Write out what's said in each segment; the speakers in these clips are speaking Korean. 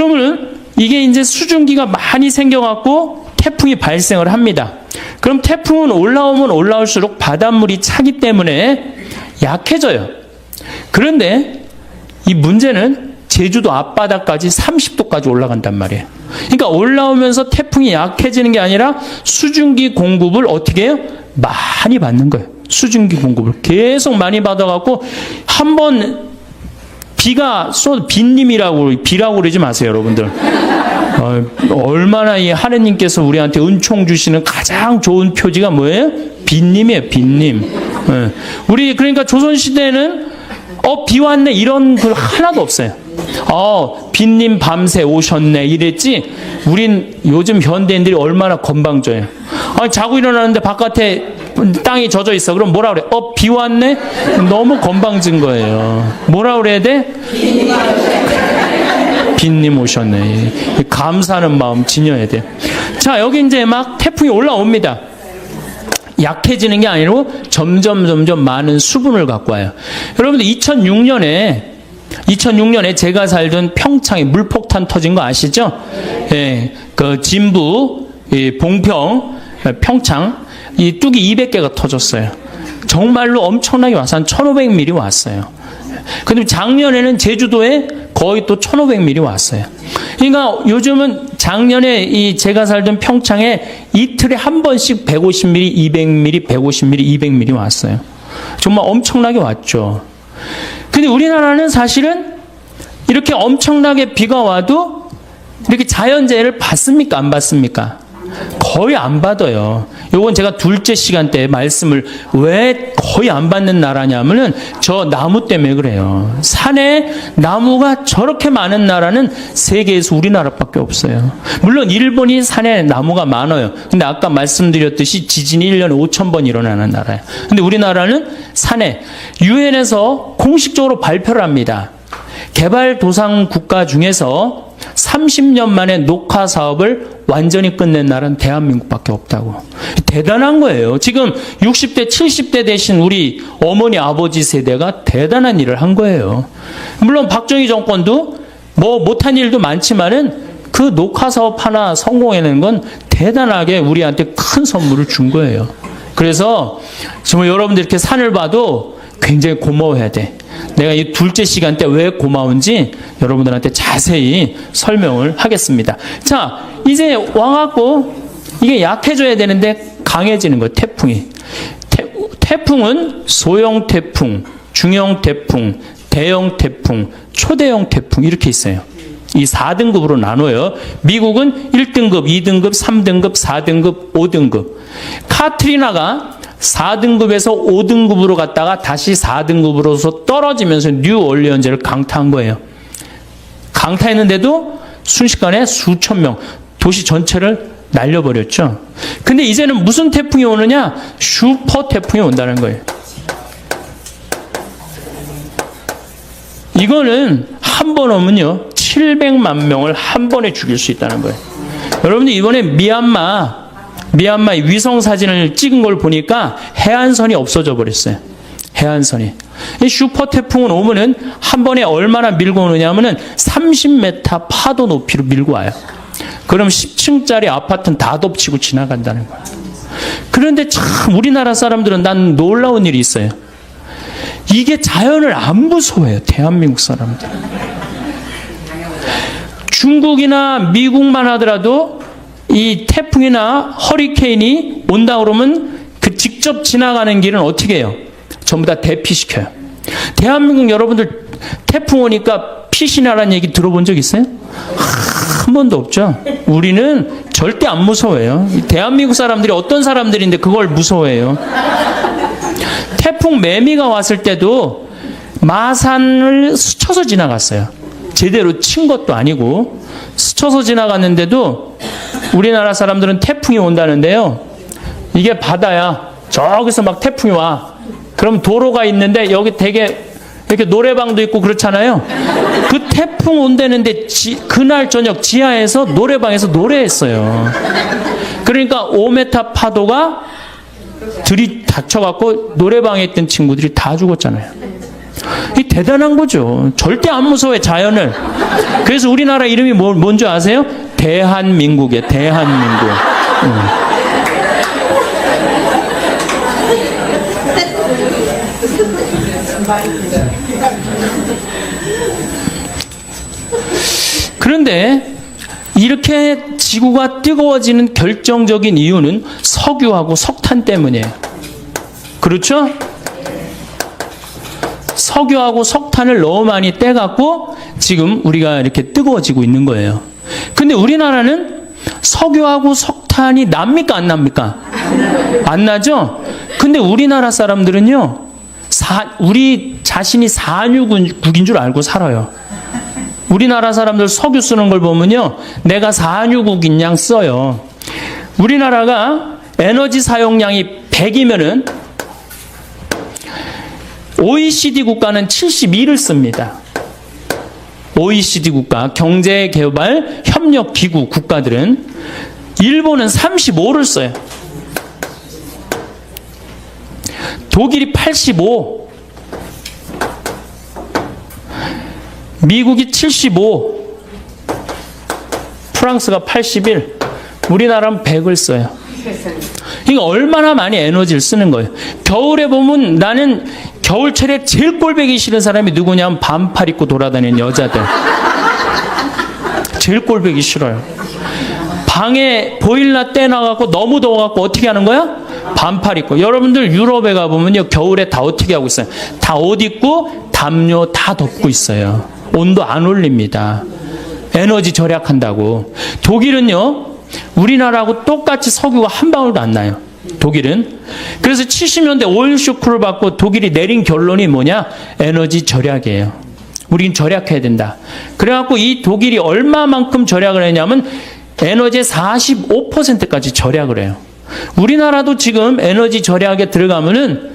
그러면 이게 이제 수증기가 많이 생겨갖고 태풍이 발생을 합니다. 그럼 태풍은 올라오면 올라올수록 바닷물이 차기 때문에 약해져요. 그런데 이 문제는 제주도 앞바다까지 30도까지 올라간단 말이에요. 그러니까 올라오면서 태풍이 약해지는 게 아니라 수증기 공급을 어떻게 해요? 많이 받는 거예요. 수증기 공급을 계속 많이 받아갖고 한번 비가 비라고 그러지 마세요, 여러분들. 얼마나 이 하느님께서 우리한테 은총 주시는 가장 좋은 표지가 뭐예요? 빈님이에요, 빈님. 우리 그러니까 조선시대에는 비 왔네 이런 글 하나도 없어요. 빈님 밤새 오셨네 이랬지. 우린 요즘 현대인들이 얼마나 건방져요. 자고 일어나는데 바깥에 땅이 젖어 있어. 그럼 뭐라 그래? 비 왔네? 너무 건방진 거예요. 뭐라 그래야 돼? 빈님 오셨네. 감사하는 마음 지녀야 돼. 자, 여기 이제 막 태풍이 올라옵니다. 약해지는 게 아니고 점점 많은 수분을 갖고 와요. 여러분들 2006년에 제가 살던 평창에 물폭탄 터진 거 아시죠? 예, 그 진부, 봉평, 평창 이 뚝이 200개가 터졌어요. 정말로 엄청나게 와서 한 1500mm 왔어요. 근데 작년에는 제주도에 거의 또 1500mm 왔어요. 그러니까 요즘은 작년에 제가 살던 평창에 이틀에 한 번씩 150mm, 200mm, 150mm, 200mm 왔어요. 정말 엄청나게 왔죠. 근데 우리나라는 사실은 이렇게 엄청나게 비가 와도 이렇게 자연재해를 받습니까? 안 받습니까? 거의 안 받아요. 요건 제가 둘째 시간 때 말씀을 왜 거의 안 받는 나라냐면은 저 나무 때문에 그래요. 산에 나무가 저렇게 많은 나라는 세계에서 우리나라밖에 없어요. 물론 일본이 산에 나무가 많아요. 근데 아까 말씀드렸듯이 지진이 1년에 5,000번 일어나는 나라예요. 근데 우리나라는 산에 유엔에서 공식적으로 발표를 합니다. 개발도상 국가 중에서 30년 만에 녹화 사업을 완전히 끝낸 나라는 대한민국밖에 없다고. 대단한 거예요. 지금 60대, 70대 되신 우리 어머니, 아버지 세대가 대단한 일을 한 거예요. 물론 박정희 정권도 뭐 못한 일도 많지만은 그 녹화 사업 하나 성공해낸 건 대단하게 우리한테 큰 선물을 준 거예요. 그래서 정말 여러분들 이렇게 산을 봐도 굉장히 고마워해야 돼. 내가 이 둘째 시간 때 왜 고마운지 여러분들한테 자세히 설명을 하겠습니다. 자, 이제 와갖고 이게 약해져야 되는데 강해지는 거예요, 태풍이. 태풍은 소형 태풍, 중형 태풍, 대형 태풍, 초대형 태풍 이렇게 있어요. 이 4등급으로 나눠요. 미국은 1등급, 2등급, 3등급, 4등급, 5등급. 카트리나가 4등급에서 5등급으로 갔다가 다시 4등급으로서 떨어지면서 뉴올리언즈를 강타한 거예요. 강타했는데도 순식간에 수천 명, 도시 전체를 날려버렸죠. 근데 이제는 무슨 태풍이 오느냐? 슈퍼 태풍이 온다는 거예요. 이거는 한 번 오면요 700만 명을 한 번에 죽일 수 있다는 거예요. 여러분들 이번에 미얀마의 위성 사진을 찍은 걸 보니까 해안선이 없어져 버렸어요. 해안선이. 이 슈퍼 태풍은 오면은 한 번에 얼마나 밀고 오느냐 하면은 30m 파도 높이로 밀고 와요. 그럼 10층짜리 아파트는 다 덮치고 지나간다는 거예요. 그런데 참 우리나라 사람들은 난 놀라운 일이 있어요. 이게 자연을 안 무서워해요. 대한민국 사람들. 중국이나 미국만 하더라도 이 태풍이나 허리케인이 온다 그러면 그 직접 지나가는 길은 어떻게 해요? 전부 다 대피시켜요. 대한민국 여러분들 태풍 오니까 피신하라는 얘기 들어본 적 있어요? 한 번도 없죠. 우리는 절대 안 무서워해요. 대한민국 사람들이 어떤 사람들인데 그걸 무서워해요. 태풍 매미가 왔을 때도 마산을 스쳐서 지나갔어요. 제대로 친 것도 아니고 스쳐서 지나갔는데도 우리나라 사람들은 태풍이 온다는데요. 이게 바다야. 저기서 막 태풍이 와. 그럼 도로가 있는데 여기 되게 이렇게 노래방도 있고 그렇잖아요. 그 태풍 온다는데 그날 저녁 지하에서 노래방에서 노래했어요. 그러니까 5m 파도가 들이닥쳐갖고 노래방에 있던 친구들이 다 죽었잖아요. 이 대단한 거죠. 절대 안 무서워해, 자연을. 그래서 우리나라 이름이 뭔지 아세요? 대한민국이에요. 대한민국. 그런데 이렇게 지구가 뜨거워지는 결정적인 이유는 석유하고 석탄 때문이에요. 그렇죠? 석유하고 석탄을 너무 많이 떼갖고 지금 우리가 이렇게 뜨거워지고 있는 거예요. 근데 우리나라는 석유하고 석탄이 납니까? 안 납니까? 안 나죠? 근데 우리나라 사람들은요, 우리 자신이 산유국인 줄 알고 살아요. 우리나라 사람들 석유 쓰는 걸 보면요, 내가 산유국인 양 써요. 우리나라가 에너지 사용량이 100이면은 OECD 국가는 72를 씁니다. OECD 국가, 경제개발협력기구 국가들은, 일본은 35를 써요. 독일이 85, 미국이 75, 프랑스가 81, 우리나라는 100을 써요. 이거 얼마나 많이 에너지를 쓰는 거예요. 겨울에 보면, 나는 겨울철에 제일 꼴보기 싫은 사람이 누구냐면 반팔 입고 돌아다니는 여자들. 제일 꼴보기 싫어요. 방에 보일러 떼놔갖고 너무 더워갖고 어떻게 하는 거야? 반팔 입고. 여러분들 유럽에 가보면요, 겨울에 다 어떻게 하고 있어요? 다 옷 입고 담요 다 덮고 있어요. 온도 안 올립니다. 에너지 절약한다고. 독일은요, 우리나라하고 똑같이 석유가 한 방울도 안 나요. 독일은. 그래서 70년대 오일 쇼크를 받고 독일이 내린 결론이 뭐냐? 에너지 절약이에요. 우린 절약해야 된다. 그래갖고 이 독일이 얼마만큼 절약을 했냐면 에너지의 45%까지 절약을 해요. 우리나라도 지금 에너지 절약에 들어가면은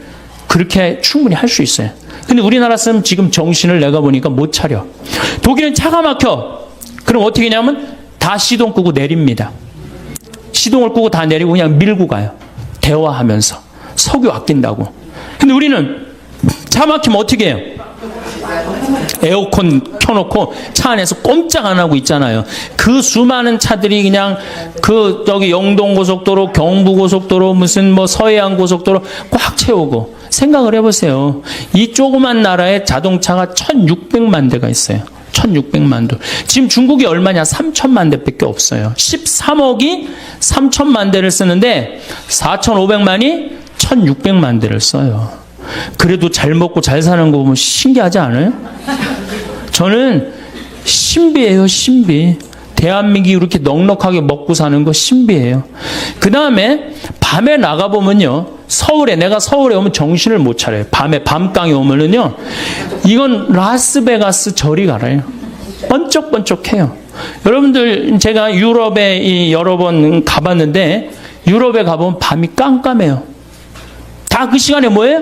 그렇게 충분히 할 수 있어요. 근데 우리나라 사람 지금 정신을 내가 보니까 못 차려. 독일은 차가 막혀. 그럼 어떻게 하냐면 다 시동 끄고 내립니다. 시동을 끄고 다 내리고 그냥 밀고 가요. 대화하면서. 석유 아낀다고. 근데 우리는 차 막히면 어떻게 해요? 에어컨 켜놓고 차 안에서 꼼짝 안 하고 있잖아요. 그 수많은 차들이 그냥 저기 영동고속도로, 경부고속도로, 무슨 뭐 서해안 고속도로 꽉 채우고. 생각을 해보세요. 이 조그만 나라에 자동차가 1600만 대가 있어요. 1600만 대. 지금 중국이 얼마냐? 3000만 대밖에 없어요. 13억이 3000만 대를 쓰는데 4500만이 1600만 대를 써요. 그래도 잘 먹고 잘 사는 거 보면 신기하지 않아요? 저는 신비해요, 신비. 대한민국이 이렇게 넉넉하게 먹고 사는 거 신비해요. 그 다음에 밤에 나가보면요, 내가 서울에 오면 정신을 못 차려요. 밤에 밤강에 오면은요, 이건 라스베가스 저리 가라요. 번쩍번쩍해요. 여러분들, 제가 유럽에 여러 번 가봤는데, 유럽에 가보면 밤이 깜깜해요. 다 그 시간에 뭐예요?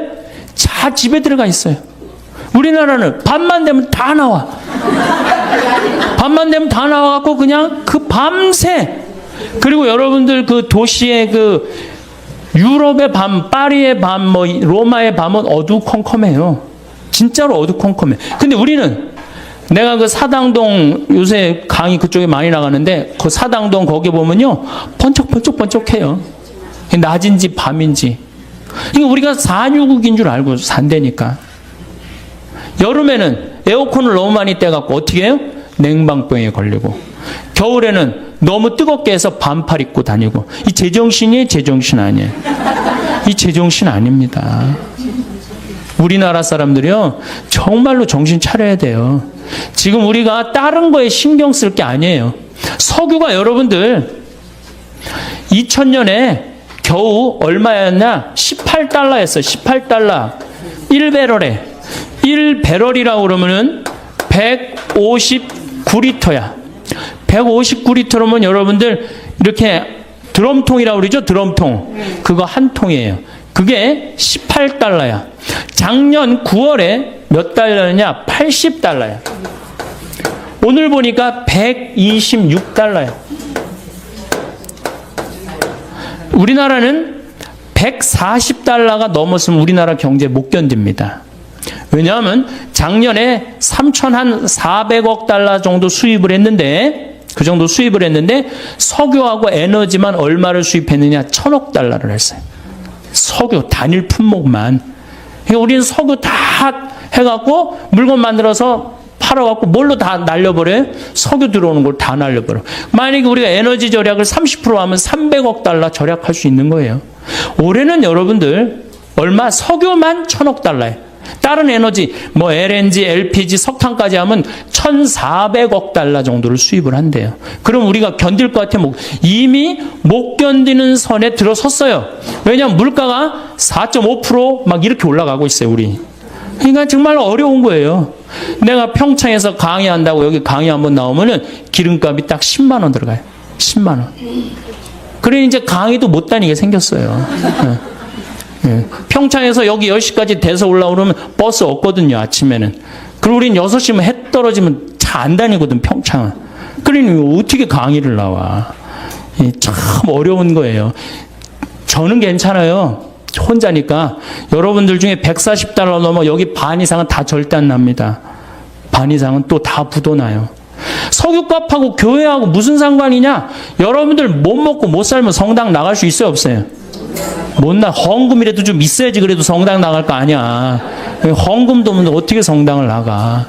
다 집에 들어가 있어요. 우리나라는 밤만 되면 다 나와. 밤만 되면 다 나와갖고 그냥 그 밤새. 그리고 여러분들 그 도시의 그 유럽의 밤, 파리의 밤, 뭐 로마의 밤은 어두컴컴해요. 진짜로 어두컴컴해. 근데 우리는, 내가 그 사당동, 요새 강의 그쪽에 많이 나가는데 그 사당동 거기 보면요, 번쩍번쩍번쩍해요. 낮인지 밤인지. 그러니까 우리가 산유국인 줄 알고 산다니까. 여름에는 에어컨을 너무 많이 떼갖고 어떻게 해요? 냉방병에 걸리고. 겨울에는 너무 뜨겁게 해서 반팔 입고 다니고. 이 제정신이 제정신 아니에요. 이 제정신 아닙니다. 우리나라 사람들이요, 정말로 정신 차려야 돼요. 지금 우리가 다른 거에 신경 쓸 게 아니에요. 석유가 여러분들 2000년에 겨우 얼마였냐? 18달러였어요. 18달러. 1배럴에. 1배럴이라고 그러면은 159리터야. 159리터면 여러분들 이렇게 드럼통이라고 그러죠? 드럼통. 그거 한 통이에요. 그게 18달러야. 작년 9월에 몇 달러냐? 80달러야. 오늘 보니까 126달러야. 우리나라는 140달러가 넘었으면 우리나라 경제 못 견딥니다. 왜냐하면 작년에 3,400억 달러 정도 수입을 했는데, 그 정도 수입을 했는데 석유하고 에너지만 얼마를 수입했느냐? 1,000억 달러를 했어요. 석유 단일 품목만. 그러니까 우리는 석유 다 해갖고 물건 만들어서 팔아갖고 뭘로 다 날려버려요? 석유 들어오는 걸 다 날려버려. 만약에 우리가 에너지 절약을 30% 하면 300억 달러 절약할 수 있는 거예요. 올해는 여러분들 얼마? 석유만 1,000억 달러예요. 다른 에너지, 뭐 LNG, LPG, 석탄까지 하면 1,400억 달러 정도를 수입을 한대요. 그럼 우리가 견딜 것 같아요? 이미 못 견디는 선에 들어섰어요. 왜냐하면 물가가 4.5% 막 이렇게 올라가고 있어요, 우리. 그러니까 정말 어려운 거예요. 내가 평창에서 강의한다고 여기 강의 한번 나오면은 기름값이 딱 10만 원 들어가요. 10만 원. 그러니 이제 강의도 못 다니게 생겼어요. 평창에서 여기 10시까지 돼서 올라오면 버스 없거든요, 아침에는. 그리고 우린 6시면 해 떨어지면 차 안 다니거든, 평창은. 그러니 어떻게 강의를 나와. 참 어려운 거예요. 저는 괜찮아요. 혼자니까. 여러분들 중에 140달러 넘어 여기 반 이상은 다 절대 안 납니다. 반 이상은 또 다 부도나요. 석유값하고 교회하고 무슨 상관이냐? 여러분들 못 먹고 못 살면 성당 나갈 수 있어요, 없어요? 못나. 헌금이라도 좀 있어야지 그래도 성당 나갈 거 아니야. 헌금도 없는데 어떻게 성당을 나가.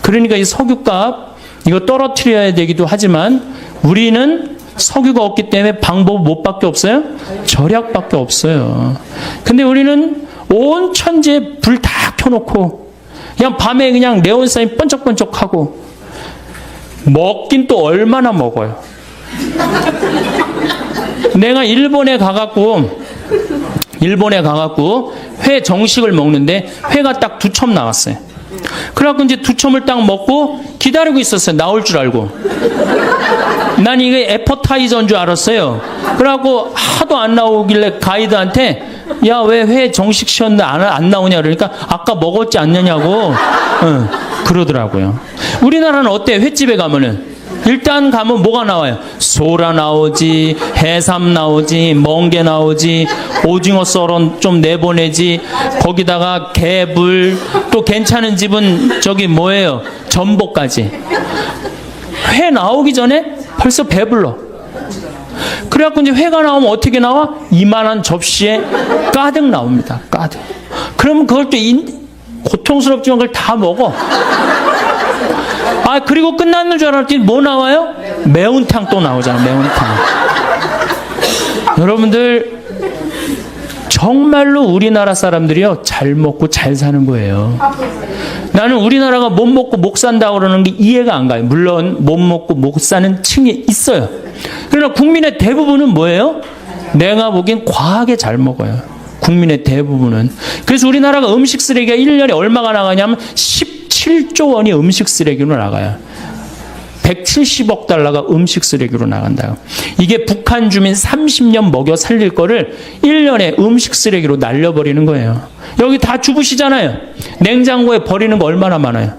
그러니까 이 석유값 이거 떨어뜨려야 되기도 하지만 우리는 석유가 없기 때문에 방법 못밖에 없어요? 절약밖에 없어요. 근데 우리는 온 천지에 불 다 켜놓고 그냥 밤에 그냥 네온사인 번쩍번쩍하고 먹긴 또 얼마나 먹어요. 내가 일본에 가갖고 회 정식을 먹는데 회가 딱 2첩 나왔어요. 그래갖고 이제 2첩을 딱 먹고 기다리고 있었어요. 나올 줄 알고. 난 이게 애퍼타이저인 줄 알았어요. 그래갖고 하도 안 나오길래 가이드한테 야, 왜 회 정식 시켰는데 안 나오냐 그러니까 아까 먹었지 않느냐고 그러더라고요. 우리나라는 어때? 횟집에 가면은 일단 가면 뭐가 나와요? 소라 나오지, 해삼 나오지, 멍게 나오지, 오징어 썰어 좀 내보내지, 거기다가 개불, 또 괜찮은 집은 저기 뭐예요? 전복까지. 회 나오기 전에 벌써 배불러. 그래갖고 이제 회가 나오면 어떻게 나와? 이만한 접시에 가득 나옵니다. 가득. 그러면 그걸 또 고통스럽지만 그걸 다 먹어. 아, 그리고 끝났는 줄 알았더니 뭐 나와요? 매운탕 또 나오잖아, 매운탕. 여러분들, 정말로 우리나라 사람들이요, 잘 먹고 잘 사는 거예요. 나는 우리나라가 못 먹고 못 산다 그러는 게 이해가 안 가요. 물론 못 먹고 못 사는 층이 있어요. 그러나 국민의 대부분은 뭐예요? 내가 보기엔 과하게 잘 먹어요. 국민의 대부분은. 그래서 우리나라가 음식 쓰레기가 1년에 얼마가 나가냐면 17조 원이 음식 쓰레기로 나가요. 170억 달러가 음식 쓰레기로 나간다요. 이게 북한 주민 30년 먹여 살릴 거를 1년에 음식 쓰레기로 날려버리는 거예요. 여기 다 주부시잖아요. 냉장고에 버리는 거 얼마나 많아요?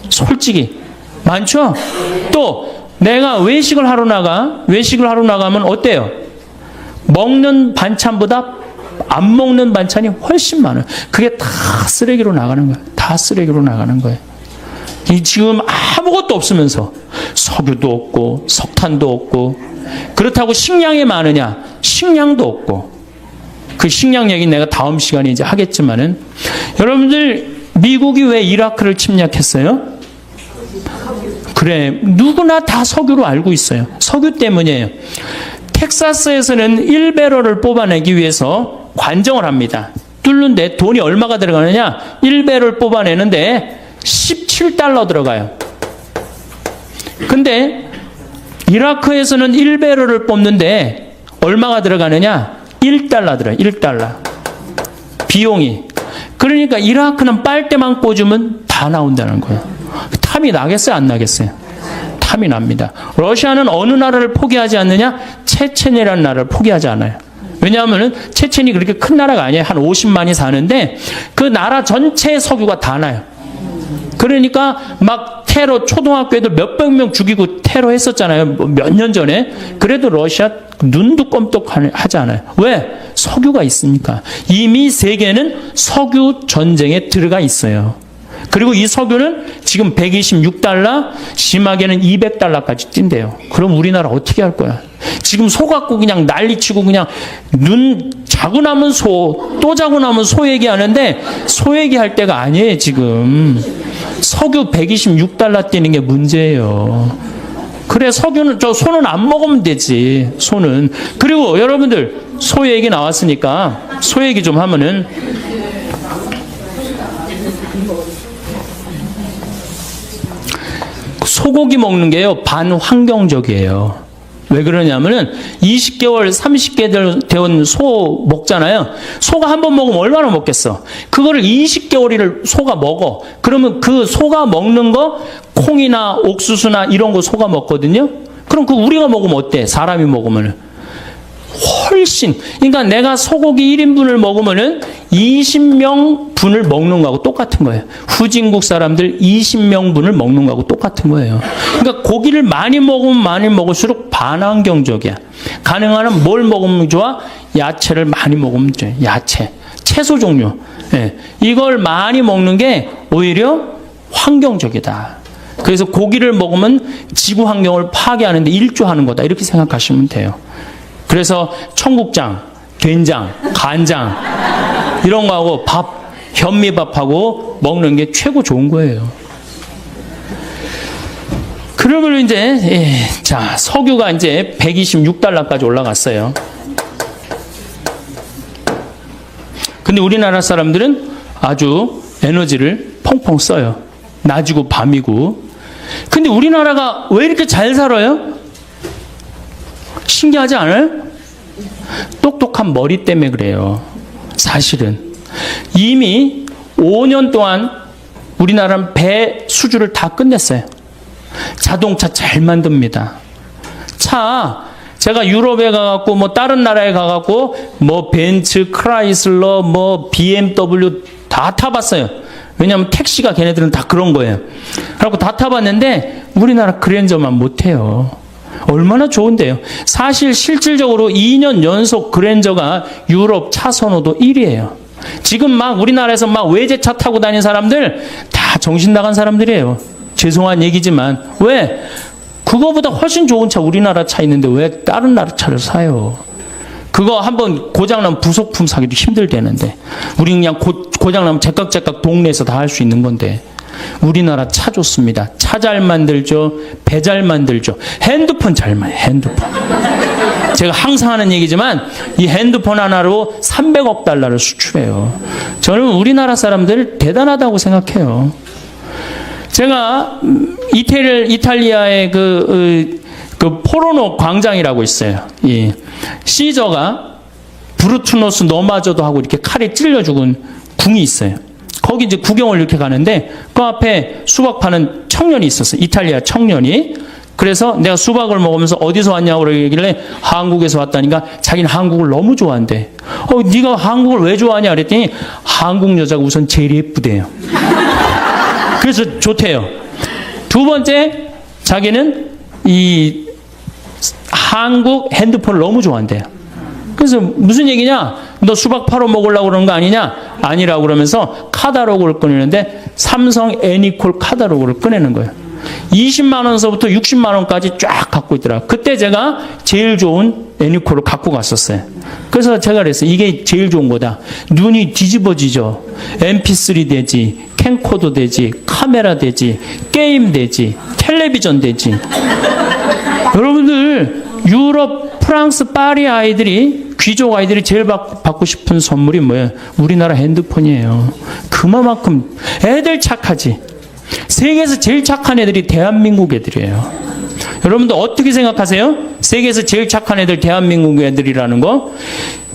솔직히 많죠? 또 내가 외식을 하러 나가면 어때요? 먹는 반찬보다 안 먹는 반찬이 훨씬 많아요. 그게 다 쓰레기로 나가는 거예요. 다 쓰레기로 나가는 거예요. 지금 아무것도 없으면서 석유도 없고 석탄도 없고 그렇다고 식량이 많으냐? 식량도 없고. 그 식량 얘기는 내가 다음 시간에 이제 하겠지만은 여러분들 미국이 왜 이라크를 침략했어요? 그래, 누구나 다 석유로 알고 있어요. 석유 때문이에요. 텍사스에서는 1배럴을 뽑아내기 위해서 관정을 합니다. 뚫는데 돈이 얼마가 들어가느냐? 1배럴 뽑아내는데 17달러 들어가요. 근데 이라크에서는 1배럴을 뽑는데 얼마가 들어가느냐? 1달러 들어요. 1달러. 비용이. 그러니까 이라크는 빨대만 꽂으면 다 나온다는 거예요. 탐이 나겠어요? 안 나겠어요? 탐이 납니다. 러시아는 어느 나라를 포기하지 않느냐? 체첸이라는 나라를 포기하지 않아요. 왜냐하면 체첸이 그렇게 큰 나라가 아니에요. 한 50만이 사는데 그 나라 전체의 석유가 다 나요. 그러니까 막 테러 초등학교 애들 몇백 명 죽이고 테러했었잖아요. 몇 년 전에. 그래도 러시아 눈도 껌떡하지 않아요. 왜? 석유가 있으니까. 이미 세계는 석유 전쟁에 들어가 있어요. 그리고 이 석유는 지금 126달러, 심하게는 200달러까지 뛴대요. 그럼 우리나라 어떻게 할 거야? 지금 소 갖고 그냥 난리치고 그냥 눈 자고 나면 소, 또 자고 나면 소 얘기하는데 소 얘기할 때가 아니에요, 지금. 석유 126달러 뛰는 게 문제예요. 그래, 석유는, 소는 안 먹으면 되지, 소는. 그리고 여러분들, 소 얘기 나왔으니까 소 얘기 좀 하면은 소고기 먹는 게요, 반환경적이에요. 왜 그러냐면은 20개월, 30개월 된 소 먹잖아요. 소가 한 번 먹으면 얼마나 먹겠어? 그거를 20개월을 소가 먹어. 그러면 그 소가 먹는 거 콩이나 옥수수나 이런 거 소가 먹거든요. 그럼 그 우리가 먹으면 어때? 사람이 먹으면은 훨씬, 그러니까 내가 소고기 1인분을 먹으면은 20명 분을 먹는 거하고 똑같은 거예요. 후진국 사람들 20명 분을 먹는 거하고 똑같은 거예요. 그러니까 고기를 많이 먹으면 많이 먹을수록 반환경적이야. 가능한 한 뭘 먹으면 좋아? 야채를 많이 먹으면 좋아. 야채, 채소 종류. 예. 이걸 많이 먹는 게 오히려 환경적이다. 그래서 고기를 먹으면 지구 환경을 파괴하는데 일조하는 거다. 이렇게 생각하시면 돼요. 그래서 청국장, 된장, 간장 이런 거하고 밥, 현미밥하고 먹는 게 최고 좋은 거예요. 그러면 이제 자, 석유가 이제 126달러까지 올라갔어요. 근데 우리나라 사람들은 아주 에너지를 펑펑 써요. 낮이고 밤이고. 근데 우리나라가 왜 이렇게 잘 살아요? 신기하지 않아요? 똑똑한 머리 때문에 그래요. 사실은 이미 5년 동안 우리나라는 배 수주를 다 끝냈어요. 자동차 잘 만듭니다. 차 제가 유럽에 가갖고 뭐 다른 나라에 가갖고 뭐 벤츠, 크라이슬러, 뭐 BMW 다 타봤어요. 왜냐하면 택시가 걔네들은 다 그런 거예요. 그래갖고 다 타봤는데 우리나라 그랜저만 못해요. 얼마나 좋은데요. 사실 실질적으로 2년 연속 그랜저가 유럽 차 선호도 1위예요. 지금 막 우리나라에서 막 외제차 타고 다니는 사람들 다 정신 나간 사람들이에요. 죄송한 얘기지만. 왜? 그거보다 훨씬 좋은 차 우리나라 차 있는데 왜 다른 나라 차를 사요? 그거 한번 고장나면 부속품 사기도 힘들대는데 우리 그냥 고장나면 제깍제깍 동네에서 다 할 수 있는 건데. 우리나라 차 좋습니다. 차 잘 만들죠. 배 잘 만들죠. 핸드폰 잘 만들죠. 핸드폰. 제가 항상 하는 얘기지만 이 핸드폰 하나로 300억 달러를 수출해요. 저는 우리나라 사람들 대단하다고 생각해요. 제가 이탈리아의 그 포로노 광장이라고 있어요. 이 시저가 브루투노스 너마저도 하고 이렇게 칼에 찔려 죽은 궁이 있어요. 거기 이제 구경을 이렇게 가는데 그 앞에 수박 파는 청년이 있었어요. 이탈리아 청년이. 그래서 내가 수박을 먹으면서 어디서 왔냐고 그러길래 한국에서 왔다니까 자기는 한국을 너무 좋아한대. 네가 한국을 왜 좋아하냐 그랬더니 한국 여자가 우선 제일 예쁘대요. 그래서 좋대요. 두 번째, 자기는 이 한국 핸드폰을 너무 좋아한대요. 그래서 무슨 얘기냐? 너 수박 팔아 먹으려고 그러는 거 아니냐? 아니라고 그러면서 카다로그를 꺼내는데 삼성 애니콜 카다로그를 꺼내는 거예요. 20만 원서부터 60만 원까지 쫙 갖고 있더라. 그때 제가 제일 좋은 애니콜을 갖고 갔었어요. 그래서 제가 그랬어요. 이게 제일 좋은 거다. 눈이 뒤집어지죠. MP3 되지, 캠코더 되지, 카메라 되지, 게임 되지, 텔레비전 되지. 여러분들 유럽, 프랑스, 파리 아이들이, 귀족 아이들이 제일 받고 싶은 선물이 뭐예요? 우리나라 핸드폰이에요. 그만큼 애들 착하지. 세계에서 제일 착한 애들이 대한민국 애들이에요. 여러분들 어떻게 생각하세요? 세계에서 제일 착한 애들 대한민국 애들이라는 거?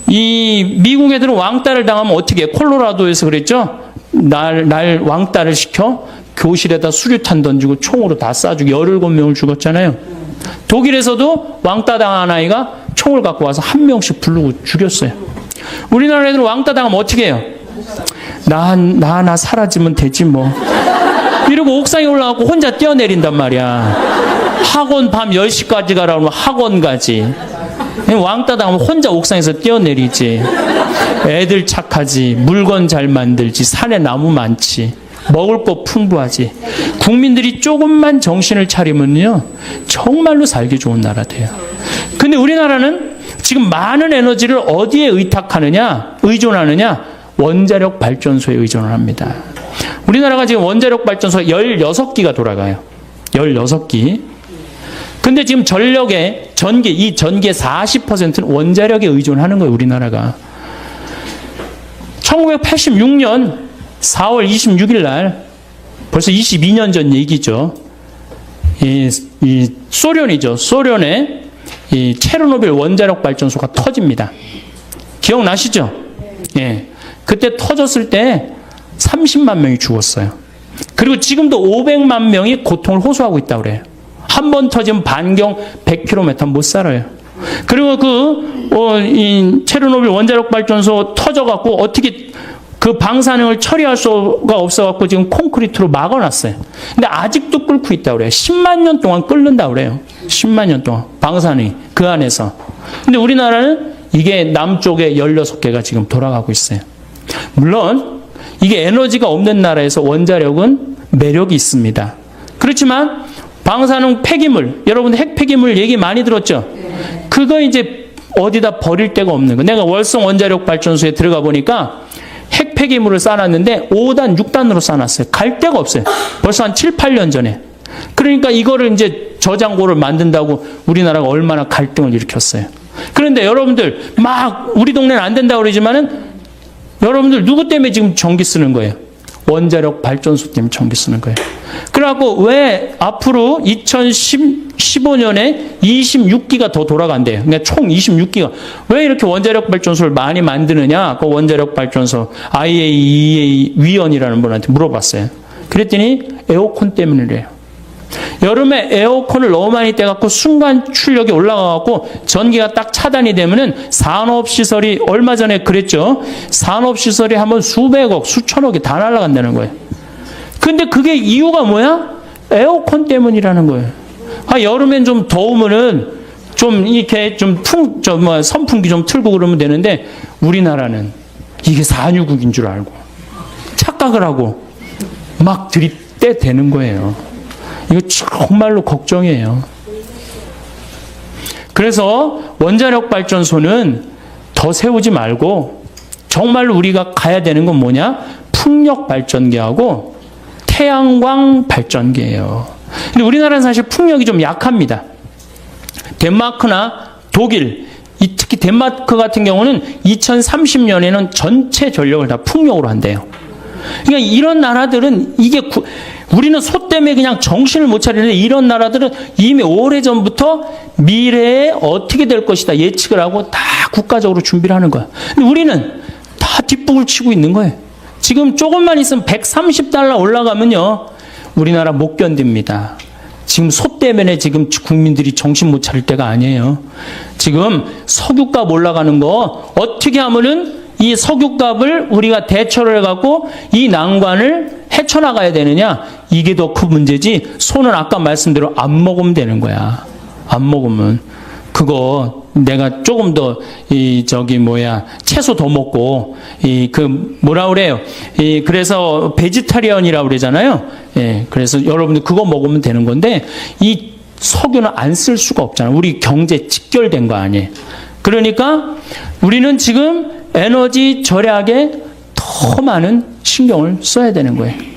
이 미국 애들은 왕따를 당하면 어떻게 해? 콜로라도에서 그랬죠? 날 왕따를 시켜 교실에다 수류탄 던지고 총으로 다 쏴주고 17명을 죽었잖아요. 독일에서도 왕따 당한 아이가 총을 갖고 와서 한 명씩 부르고 죽였어요. 우리나라 애들은 왕따 당하면 어떻게 해요? 나 사라지면 되지 뭐. 이러고 옥상에 올라가고 혼자 뛰어내린단 말이야. 학원 밤 10시까지 가라고 하면 학원 가지. 왕따 당하면 혼자 옥상에서 뛰어내리지. 애들 착하지. 물건 잘 만들지. 산에 나무 많지. 먹을 거 풍부하지. 국민들이 조금만 정신을 차리면요, 정말로 살기 좋은 나라 돼요. 근데 우리나라는 지금 많은 에너지를 어디에 의존하느냐? 원자력 발전소에 의존을 합니다. 우리나라가 지금 원자력 발전소가 16기가 돌아가요. 16기. 근데 지금 전기의 40%는 원자력에 의존하는 거예요, 우리나라가. 1986년 4월 26일 날, 벌써 22년 전 얘기죠. 이 소련이죠. 소련의 이 체르노빌 원자력 발전소가 터집니다. 기억나시죠? 예. 그때 터졌을 때 30만 명이 죽었어요. 그리고 지금도 500만 명이 고통을 호소하고 있다고 그래요. 한 번 터지면 반경 100km 못 살아요. 그리고 이 체르노빌 원자력 발전소 터져갖고 어떻게 그 방사능을 처리할 수가 없어갖고 지금 콘크리트로 막아놨어요. 근데 아직도 끓고 있다고 그래요. 10만 년 동안 끓는다고 그래요. 10만 년 동안. 방사능이 그 안에서. 근데 우리나라는 이게 남쪽에 16개가 지금 돌아가고 있어요. 물론 이게 에너지가 없는 나라에서 원자력은 매력이 있습니다. 그렇지만 방사능 폐기물, 여러분 핵 폐기물 얘기 많이 들었죠? 그거 이제 어디다 버릴 데가 없는 거. 내가 월성 원자력 발전소에 들어가 보니까 핵 폐기물을 쌓아놨는데 5단, 6단으로 쌓아놨어요. 갈 데가 없어요. 벌써 한 7, 8년 전에. 그러니까 이거를 이제 저장고를 만든다고 우리나라가 얼마나 갈등을 일으켰어요. 그런데 여러분들 막 우리 동네는 안 된다고 그러지만은 여러분들 누구 때문에 지금 전기 쓰는 거예요? 원자력 발전소 때문에 전기 쓰는 거예요. 그래갖고 왜 앞으로 2015년에 26기가 더 돌아간대요. 그러니까 총 26기가. 왜 이렇게 원자력 발전소를 많이 만드느냐? 그 원자력 발전소 IAEA 위원이라는 분한테 물어봤어요. 그랬더니 에어컨 때문이래요. 여름에 에어컨을 너무 많이 떼갖고 순간 출력이 올라가갖고 전기가 딱 차단이 되면은 산업시설이 얼마 전에 그랬죠. 산업시설이 한번 수백억, 수천억이 다 날아간다는 거예요. 근데 그게 이유가 뭐야? 에어컨 때문이라는 거예요. 여름엔 좀 더우면은 좀 이렇게 선풍기 좀 틀고 그러면 되는데 우리나라는 이게 산유국인 줄 알고 착각을 하고 막 들이대 대는 거예요. 이거 정말로 걱정이에요. 그래서 원자력 발전소는 더 세우지 말고 정말로 우리가 가야 되는 건 뭐냐? 풍력 발전기하고 태양광 발전기예요. 근데 우리나라는 사실 풍력이 좀 약합니다. 덴마크나 독일, 특히 덴마크 같은 경우는 2030년에는 전체 전력을 다 풍력으로 한대요. 그러니까 이런 나라들은 우리는 소 때문에 그냥 정신을 못 차리는데 이런 나라들은 이미 오래전부터 미래에 어떻게 될 것이다 예측을 하고 다 국가적으로 준비를 하는 거야. 근데 우리는 다 뒷북을 치고 있는 거예요. 지금 조금만 있으면 $130 올라가면요, 우리나라 못 견딥니다. 지금 소 때문에 지금 국민들이 정신 못 차릴 때가 아니에요. 지금 석유값 올라가는 거 어떻게 하면은 이 석유값을 우리가 대처를 해갖고 이 난관을 헤쳐나가야 되느냐, 이게 더 큰 문제지. 소는 아까 말씀대로 안 먹으면 되는 거야. 안 먹으면 그거 내가 조금 더 채소 더 먹고 뭐라 그래요? 그래서 베지타리언이라고 그러잖아요. 예, 그래서 여러분들 그거 먹으면 되는 건데 이 석유는 안 쓸 수가 없잖아요. 우리 경제 직결된 거 아니에요. 그러니까 우리는 지금 에너지 절약에 더 많은 신경을 써야 되는 거예요.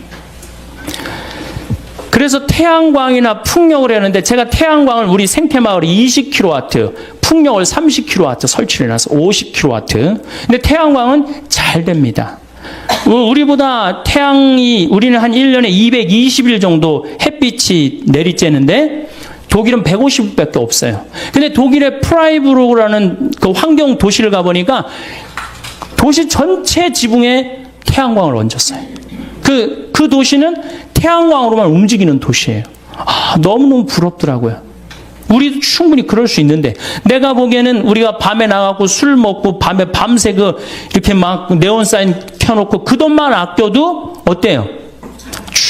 그래서 태양광이나 풍력을 했는데 제가 태양광을 우리 생태마을에 20kW, 풍력을 30kW 설치를 해놔서 50kW. 근데 태양광은 잘 됩니다. 우리보다 우리는 한 1년에 220일 정도 햇빛이 내리쬐는데 독일은 150일밖에 없어요. 근데 독일의 프라이부르크라는 그 환경 도시를 가보니까 도시 전체 지붕에 태양광을 얹었어요. 그 도시는 태양광으로만 움직이는 도시예요. 너무너무 부럽더라고요. 우리도 충분히 그럴 수 있는데, 내가 보기에는 우리가 밤에 나가고 술 먹고 밤에 밤새 이렇게 막 네온 사인 켜놓고 그 돈만 아껴도 어때요?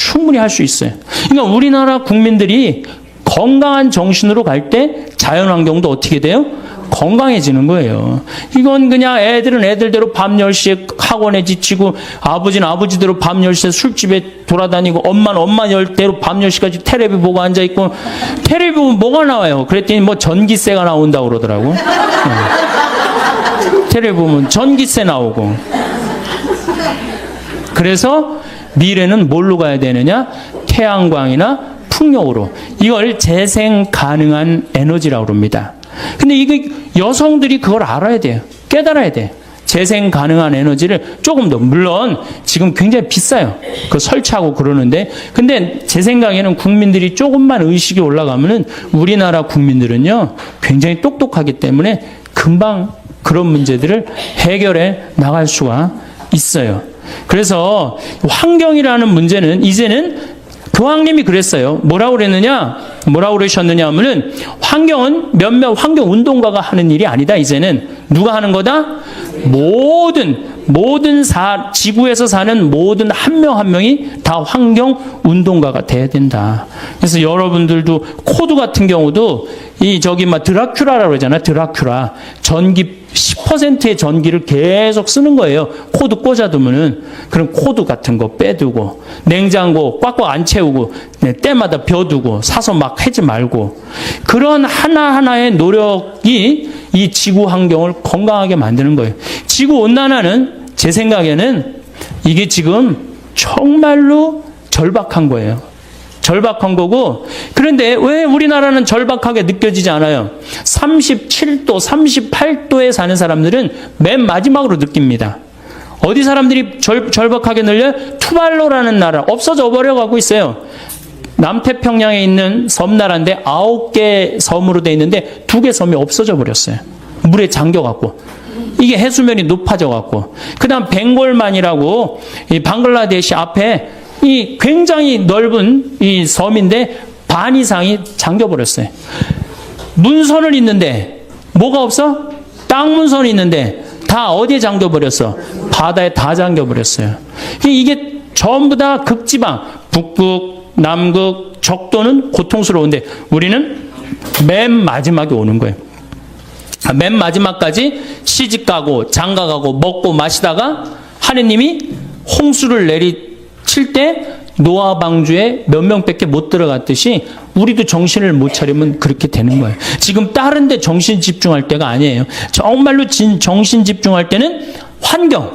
충분히 할 수 있어요. 그러니까 우리나라 국민들이 건강한 정신으로 갈 때 자연환경도 어떻게 돼요? 건강해지는 거예요. 이건 그냥 애들은 애들대로 밤 10시에 학원에 지치고 아버지는 아버지대로 밤 10시에 술집에 돌아다니고 엄마는 엄마대로 밤 10시까지 텔레비 보고 앉아있고 텔레비 보면 뭐가 나와요? 그랬더니 뭐 전기세가 나온다고 그러더라고. 텔레비 보면 전기세 나오고. 그래서 미래는 뭘로 가야 되느냐? 태양광이나 풍력으로. 이걸 재생 가능한 에너지라고 합니다. 근데 이게 여성들이 그걸 알아야 돼요. 깨달아야 돼요. 재생 가능한 에너지를 조금 더, 물론 지금 굉장히 비싸요. 그 설치하고 그러는데, 근데 제 생각에는 국민들이 조금만 의식이 올라가면은 우리나라 국민들은요, 굉장히 똑똑하기 때문에 금방 그런 문제들을 해결해 나갈 수가 있어요. 그래서 환경이라는 문제는 이제는 교황님이 그랬어요. 뭐라고 그러셨느냐 하면은 환경은 몇몇 환경운동가가 하는 일이 아니다. 이제는 누가 하는 거다? 지구에서 사는 모든 한 명 한 명이 다 환경운동가가 돼야 된다. 그래서 여러분들도 코드 같은 경우도 드라큘라라고 그러잖아요. 드라큘라. 전기 10%의 전기를 계속 쓰는 거예요. 코드 꽂아두면은. 그럼 코드 같은 거 빼두고, 냉장고 꽉꽉 안 채우고, 때마다 벼두고, 사서 막 하지 말고. 그런 하나하나의 노력이 이 지구 환경을 건강하게 만드는 거예요. 지구 온난화는 제 생각에는 이게 지금 정말로 절박한 거예요. 절박한 거고, 그런데 왜 우리나라는 절박하게 느껴지지 않아요? 37도, 38도에 사는 사람들은 맨 마지막으로 느낍니다. 어디 사람들이 절박하게 늘려요? 투발루라는 나라, 없어져 버려가고 있어요. 남태평양에 있는 섬나라인데 9개 섬으로 돼 있는데 2개 섬이 없어져 버렸어요. 물에 잠겨갖고. 이게 해수면이 높아져갖고. 그 다음 벵골만이라고 이 방글라데시 앞에 이 굉장히 넓은 이 섬인데 반 이상이 잠겨버렸어요. 문선을 있는데 뭐가 없어? 땅 문선이 있는데 다 어디에 잠겨버렸어? 바다에 다 잠겨버렸어요. 이게 전부 다 극지방, 북극, 남극, 적도는 고통스러운데 우리는 맨 마지막에 오는 거예요. 맨 마지막까지 시집가고 장가가고 먹고 마시다가 하느님이 홍수를 칠 때 노아 방주에 몇 명밖에 못 들어갔듯이 우리도 정신을 못 차리면 그렇게 되는 거예요. 지금 다른 데 정신 집중할 때가 아니에요. 정말로 정신 집중할 때는 환경,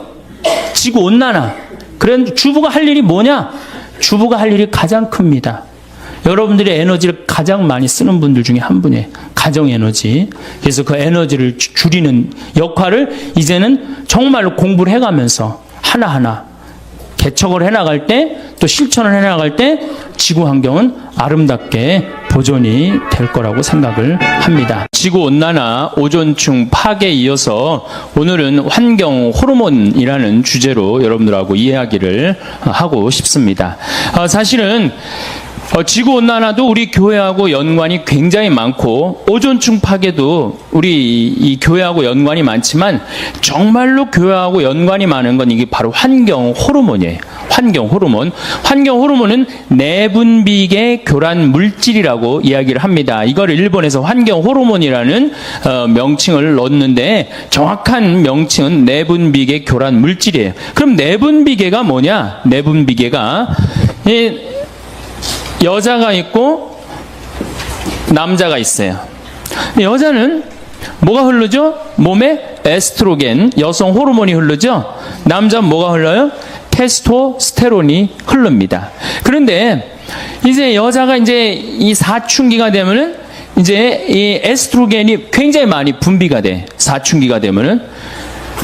지구 온난화. 그런데 주부가 할 일이 뭐냐? 주부가 할 일이 가장 큽니다. 여러분들의 에너지를 가장 많이 쓰는 분들 중에 한 분이에요. 가정 에너지. 그래서 그 에너지를 줄이는 역할을 이제는 정말로 공부를 해가면서 하나하나 개척을 해나갈 때, 또 실천을 해나갈 때 지구 환경은 아름답게 보존이 될 거라고 생각을 합니다. 지구온난화, 오존층 파괴에 이어서 오늘은 환경 호르몬이라는 주제로 여러분들하고 이야기를 하고 싶습니다. 사실은 지구온난화도 우리 교회하고 연관이 굉장히 많고 오존층 파괴도 우리 이 교회하고 연관이 많지만 정말로 교회하고 연관이 많은 건 이게 바로 환경 호르몬이에요. 환경 호르몬. 환경 호르몬은 내분비계 교란 물질이라고 이야기를 합니다. 이걸 일본에서 환경 호르몬이라는 명칭을 넣었는데 정확한 명칭은 내분비계 교란 물질이에요. 그럼 내분비계가 뭐냐? 내분비계가 여자가 있고 남자가 있어요. 여자는 뭐가 흐르죠? 몸에 에스트로겐, 여성 호르몬이 흐르죠? 남자는 뭐가 흘러요? 테스토스테론이 흐릅니다. 그런데 이제 여자가 이제 이 사춘기가 되면은 이제 이 에스트로겐이 굉장히 많이 분비가 돼. 사춘기가 되면은.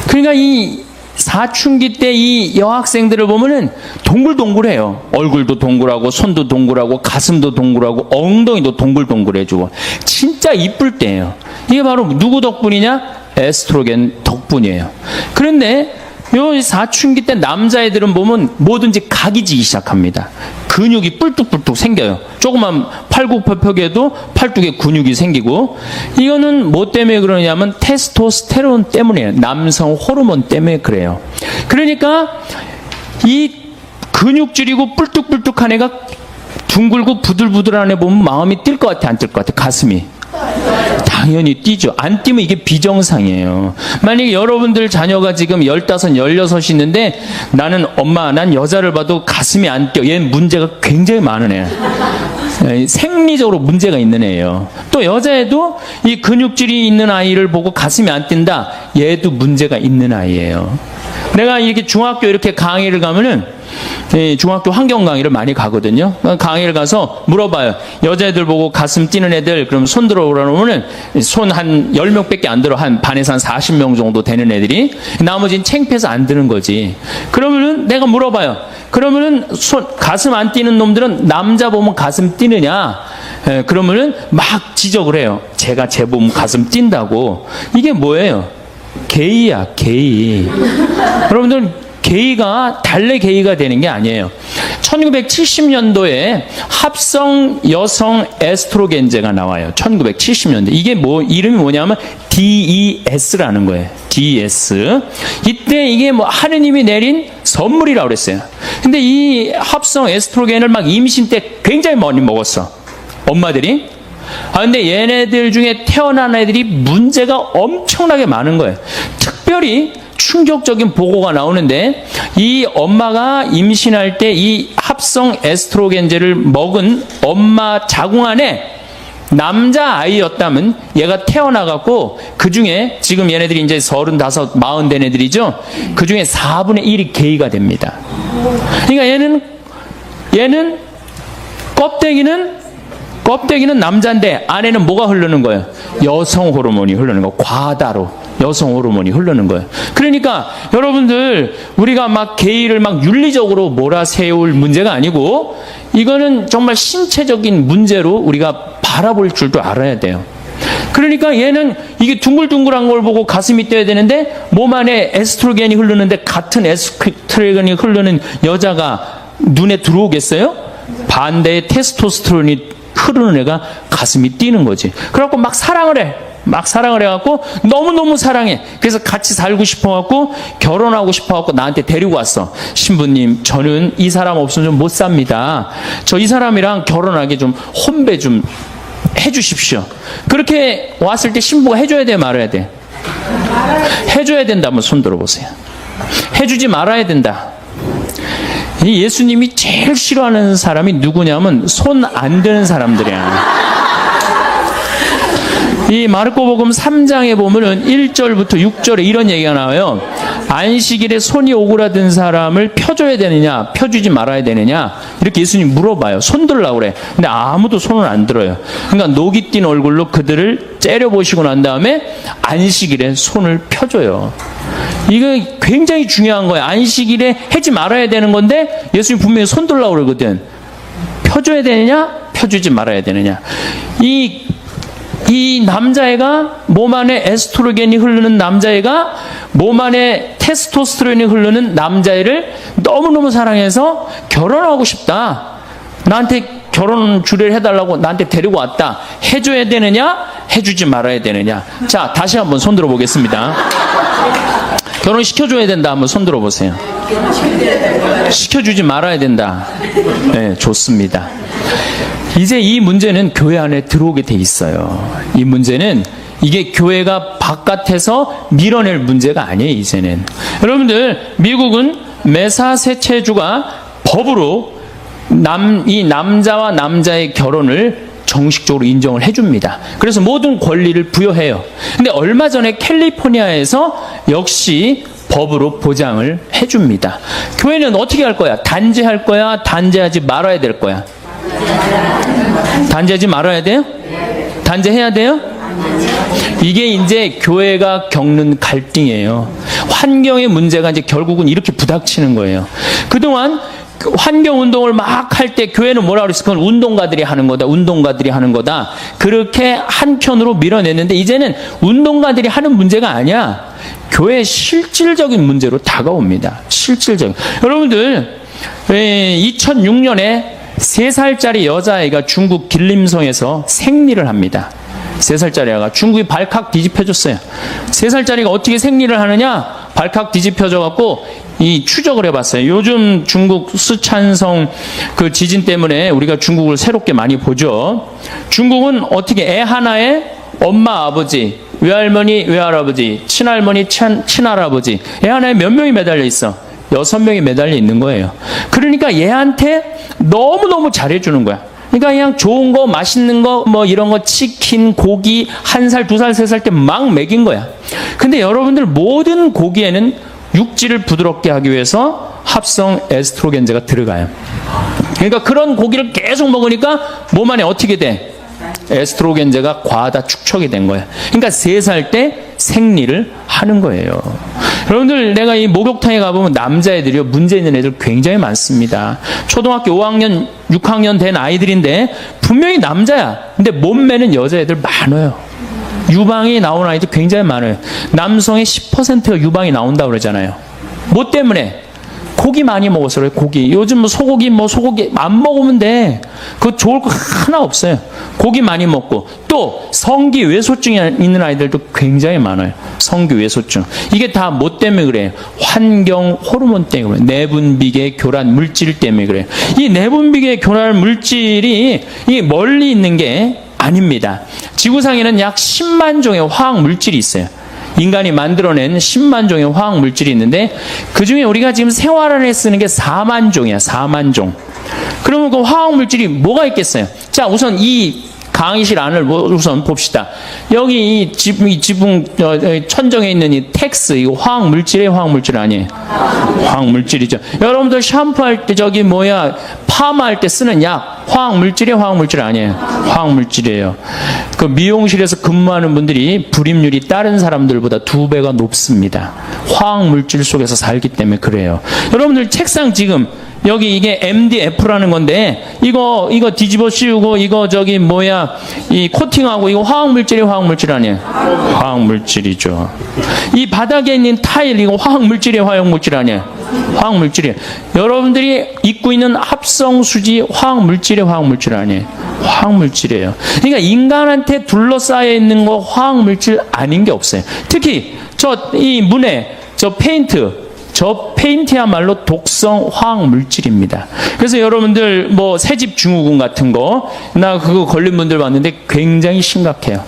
그러니까 이 사춘기 때 이 여학생들을 보면은 동글동글해요. 얼굴도 동글하고, 손도 동글하고, 가슴도 동글하고, 엉덩이도 동글동글해지고. 진짜 이쁠 때예요. 이게 바로 누구 덕분이냐? 에스트로겐 덕분이에요. 그런데 요 사춘기 때 남자애들은 보면 뭐든지 각이 지기 시작합니다. 근육이 뿔뚝뿔뚝 생겨요. 조그만 팔굽혀펴기에도 팔뚝에 근육이 생기고. 이거는 뭐 때문에 그러냐면 테스토스테론 때문이에요. 남성 호르몬 때문에 그래요. 그러니까 이 근육질이고 뿔뚝뿔뚝한 애가 둥글고 부들부들한 애 보면 마음이 뛸 것 같아, 안 뛸 것 같아? 가슴이. 당연히 뛰죠. 안 뛰면 이게 비정상이에요. 만약에 여러분들 자녀가 지금 15, 16이 있는데 나는 엄마, 난 여자를 봐도 가슴이 안 뛰어. 얘는 문제가 굉장히 많은 애야. 생리적으로 문제가 있는 애예요. 또 여자애도 이 근육질이 있는 아이를 보고 가슴이 안 뛴다. 얘도 문제가 있는 아이예요. 내가 이렇게 중학교 이렇게 강의를 가면은 중학교 환경 강의를 많이 가거든요. 강의를 가서 물어봐요. 여자애들 보고 가슴 뛰는 애들 그럼 손 들어오라 그러면은 손 한 10명밖에 안 들어. 한 반에서 한 40명 정도 되는 애들이. 나머지는 창피해서 안 드는 거지. 그러면은 내가 물어봐요. 그러면은 가슴 안 뛰는 놈들은 남자 보면 가슴 뛰느냐? 그러면은 막 지적을 해요. 제가 쟤 보면 가슴 뛴다고. 이게 뭐예요? 게이야, 게이. 여러분들 게이가 달래 게이가 되는 게 아니에요. 1970년도에 합성 여성 에스트로겐제가 나와요. 1970년대. 이게 이름이 뭐냐면 DES라는 거예요. DES. 이때 이게 하느님이 내린 선물이라고 그랬어요. 근데 이 합성 에스트로겐을 막 임신 때 굉장히 많이 먹었어. 엄마들이. 근데 얘네들 중에 태어난 애들이 문제가 엄청나게 많은 거예요. 특별히 충격적인 보고가 나오는데 이 엄마가 임신할 때 이 합성 에스트로겐제를 먹은 엄마 자궁 안에 남자 아이였다면 얘가 태어나갖고 그 중에 지금 얘네들이 이제 35, 40 된 애들이죠. 그 중에 4분의 1이 게이가 됩니다. 그러니까 얘는 껍데기는 남자인데 안에는 뭐가 흐르는 거예요? 여성 호르몬이 흐르는 거. 과다로 여성 호르몬이 흐르는 거예요. 그러니까 여러분들 우리가 막 게이를 막 윤리적으로 몰아세울 문제가 아니고 이거는 정말 신체적인 문제로 우리가 바라볼 줄도 알아야 돼요. 그러니까 얘는 이게 둥글둥글한 걸 보고 가슴이 뛰어야 되는데 몸 안에 에스트로겐이 흐르는데 같은 에스트로겐이 흐르는 여자가 눈에 들어오겠어요? 반대의 테스토스테론이 흐르는 애가 가슴이 뛰는 거지. 그래갖고 막 사랑을 해. 막 사랑을 해갖고 너무너무 사랑해. 그래서 같이 살고 싶어갖고 결혼하고 싶어갖고 나한테 데리고 왔어. 신부님, 저는 이 사람 없으면 좀 못 삽니다. 저 이 사람이랑 결혼하게 좀 혼배 좀 해주십시오. 그렇게 왔을 때 신부가 해줘야 돼, 말아야 돼? 해줘야 된다면 손 들어보세요. 해주지 말아야 된다. 이 예수님이 제일 싫어하는 사람이 누구냐면 손 안 드는 사람들이야. 이 마르코복음 3장에 보면은 1절부터 6절에 이런 얘기가 나와요. 안식일에 손이 오그라든 사람을 펴줘야 되느냐, 펴주지 말아야 되느냐, 이렇게 예수님 물어봐요. 손 들으려고 그래. 근데 아무도 손을 안 들어요. 그러니까 녹이 띈 얼굴로 그들을 째려보시고 난 다음에 안식일에 손을 펴줘요. 이거 굉장히 중요한 거예요. 안식일에 하지 말아야 되는 건데 예수님 분명히 손 들으려고 그러거든. 펴줘야 되느냐, 펴주지 말아야 되느냐. 이 남자애가 몸 안에 에스트로겐이 흐르는 남자애가 몸 안에 테스토스테론이 흐르는 남자애를 너무너무 사랑해서 결혼하고 싶다. 나한테 결혼 주례를 해달라고 나한테 데리고 왔다. 해줘야 되느냐? 해주지 말아야 되느냐? 자, 다시 한번 손 들어보겠습니다. 결혼시켜줘야 된다. 한번 손 들어보세요. 시켜주지 말아야 된다. 네, 좋습니다. 이제 이 문제는 교회 안에 들어오게 돼 있어요. 이 문제는 이게 교회가 바깥에서 밀어낼 문제가 아니에요, 이제는. 여러분들, 미국은 매사세체주가 법으로 이 남자와 남자의 결혼을 정식적으로 인정을 해줍니다. 그래서 모든 권리를 부여해요. 근데 얼마 전에 캘리포니아에서 역시 법으로 보장을 해줍니다. 교회는 어떻게 할 거야? 단죄할 거야? 단죄하지 말아야 될 거야? 단죄하지 말아야 돼요? 단죄해야 돼요? 이게 이제 교회가 겪는 갈등이에요. 환경의 문제가 이제 결국은 이렇게 부닥치는 거예요. 그동안 환경운동을 막 할 때 교회는 뭐라 그랬어? 그건 운동가들이 하는 거다. 운동가들이 하는 거다. 그렇게 한편으로 밀어냈는데 이제는 운동가들이 하는 문제가 아니야. 교회의 실질적인 문제로 다가옵니다. 실질적인. 여러분들 2006년에 3살짜리 여자아이가 중국 길림성에서 생리를 합니다. 3살짜리 아이가 중국이 발칵 뒤집혀졌어요. 3살짜리가 어떻게 생리를 하느냐? 발칵 뒤집혀져 갖고 이 추적을 해봤어요. 요즘 중국 쓰촨성 그 지진 때문에 우리가 중국을 새롭게 많이 보죠. 중국은 어떻게 애 하나에 엄마, 아버지, 외할머니, 외할아버지, 친할머니, 친할아버지, 애 하나에 몇 명이 매달려 있어? 6명이 매달려 있는 거예요. 그러니까 얘한테 너무너무 잘해주는 거야. 그러니까 그냥 좋은 거, 맛있는 거, 뭐 이런 거, 치킨, 고기, 1살, 2살, 3살 때 막 먹인 거야. 근데 여러분들 모든 고기에는 육질을 부드럽게 하기 위해서 합성 에스트로겐제가 들어가요. 그러니까 그런 고기를 계속 먹으니까 몸 안에 어떻게 돼? 에스트로겐제가 과다 축적이 된 거야. 그러니까 3살 때 생리를 하는 거예요. 여러분들, 내가 이 목욕탕에 가보면 남자애들이요, 문제 있는 애들 굉장히 많습니다. 초등학교 5학년, 6학년 된 아이들인데 분명히 남자야. 근데 몸매는 여자애들 많아요. 유방이 나온 아이들 굉장히 많아요. 남성의 10%가 유방이 나온다고 그러잖아요. 뭐 때문에? 고기 많이 먹어서 그래요. 고기. 요즘 뭐 소고기 안 먹으면 돼. 그거 좋을 거 하나 없어요. 고기 많이 먹고. 또 성기 외소증이 있는 아이들도 굉장히 많아요. 성기 외소증. 이게 다 뭐 때문에 그래요? 환경 호르몬 때문에 그래요. 내분비계 교란 물질 때문에 그래요. 이 내분비계 교란 물질이 이 멀리 있는 게 아닙니다. 지구상에는 약 10만 종의 화학 물질이 있어요. 인간이 만들어낸 10만 종의 화학 물질이 있는데 그 중에 우리가 지금 생활 안에 쓰는 게 4만 종이야. 4만 종. 그러면 그 화학 물질이 뭐가 있겠어요? 자, 우선 이 강의실 안을 우선 봅시다. 여기 이 지붕 천정에 있는 이 텍스, 이거 화학 물질이에요? 화학 물질 아니에요? 화학 물질이죠. 여러분들 샴푸할 때 파마할 때 쓰는 약 화학 물질이에요? 화학 물질 아니에요? 화학 물질이에요. 그 미용실에서 근무하는 분들이 불임률이 다른 사람들보다 2배가 높습니다. 화학 물질 속에서 살기 때문에 그래요. 여러분들 책상 지금 여기 이게 MDF라는 건데 이거 뒤집어 씌우고 이거 이 코팅하고 이거 화학 물질이 화학 물질 아니에요? 화학 물질이죠. 이 바닥에 있는 타일 이거 화학 물질이 화학 물질 아니에요? 화학 물질이에요. 여러분들이 입고 있는 합성 수지 화학 물질이 화학 물질 아니에요? 화학 물질이에요. 그러니까 인간한테 둘러싸여 있는 거 화학 물질 아닌 게 없어요. 특히 이 문에 저 페인트야말로 독성 화학 물질입니다. 그래서 여러분들 뭐 새집 증후군 같은 거 나 그거 걸린 분들 봤는데 굉장히 심각해요.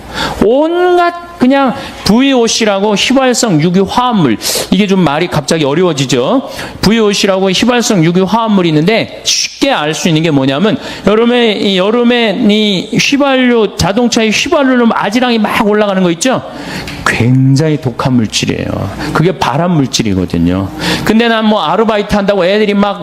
온갖 그냥 VOC라고 휘발성 유기 화합물, 이게 좀 말이 갑자기 어려워지죠. VOC라고 휘발성 유기 화합물이 있는데 쉽게 알 수 있는 게 뭐냐면 여름에 이 휘발유, 자동차의 휘발유로 아지랑이 막 올라가는 거 있죠. 굉장히 독한 물질이에요. 그게 발암 물질이거든요. 근데 난 뭐 아르바이트 한다고 애들이 막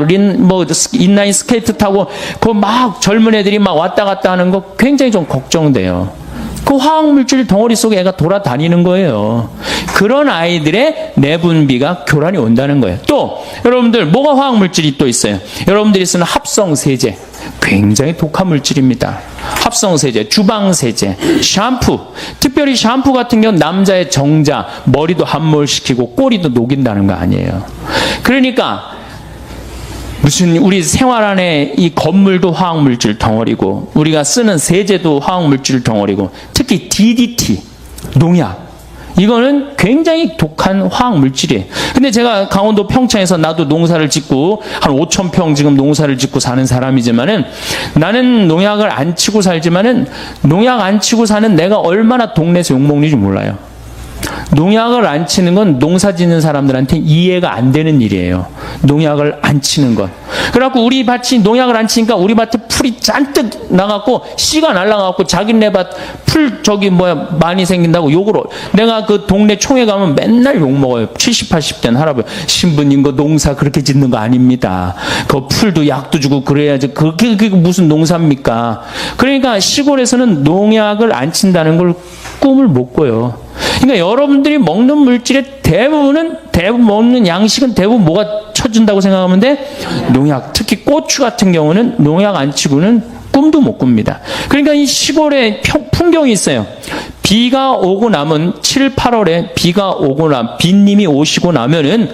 인라인 스케이트 타고 그 막 젊은 애들이 막 왔다 갔다 하는 거 굉장히 좀 걱정돼요. 그 화학물질 덩어리 속에 애가 돌아다니는 거예요. 그런 아이들의 내분비가 교란이 온다는 거예요. 또 여러분들 뭐가 화학물질이 또 있어요? 여러분들이 쓰는 합성세제, 굉장히 독한 물질입니다. 합성세제, 주방세제, 샴푸, 특별히 샴푸 같은 경우는 남자의 정자, 머리도 함몰시키고 꼬리도 녹인다는 거 아니에요. 그러니까 무슨 우리 생활 안에 이 건물도 화학물질 덩어리고 우리가 쓰는 세제도 화학물질 덩어리고 특히 DDT, 농약, 이거는 굉장히 독한 화학물질이에요. 근데 제가 강원도 평창에서 나도 농사를 짓고 한 5,000평 지금 농사를 짓고 사는 사람이지만은 나는 농약을 안 치고 살지만은 농약 안 치고 사는 내가 얼마나 동네에서 욕먹는지 몰라요. 농약을 안 치는 건 농사 짓는 사람들한테 이해가 안 되는 일이에요. 농약을 안 치는 건. 그래갖고 우리 밭이 농약을 안 치니까 우리 밭에 풀이 잔뜩 나갖고 씨가 날라가갖고 자기네 밭 풀 많이 생긴다고 욕을 내가 그 동네 총회 가면 맨날 욕먹어요. 70, 80된 할아버지. 신부님 거 농사 그렇게 짓는 거 아닙니다. 그 풀도 약도 주고 그래야지. 그게 무슨 농사입니까? 그러니까 시골에서는 농약을 안 친다는 걸 꿈을 못 꿔요. 그러니까 여러분들이 먹는 물질의 대부분 먹는 양식은 대부분 뭐가 쳐준다고 생각하면 돼? 농약. 특히 고추 같은 경우는 농약 안 치고는 꿈도 못 꿉니다. 그러니까 이 시골에 풍경이 있어요. 비가 오고 나면 7, 8월에 비님이 오시고 나면은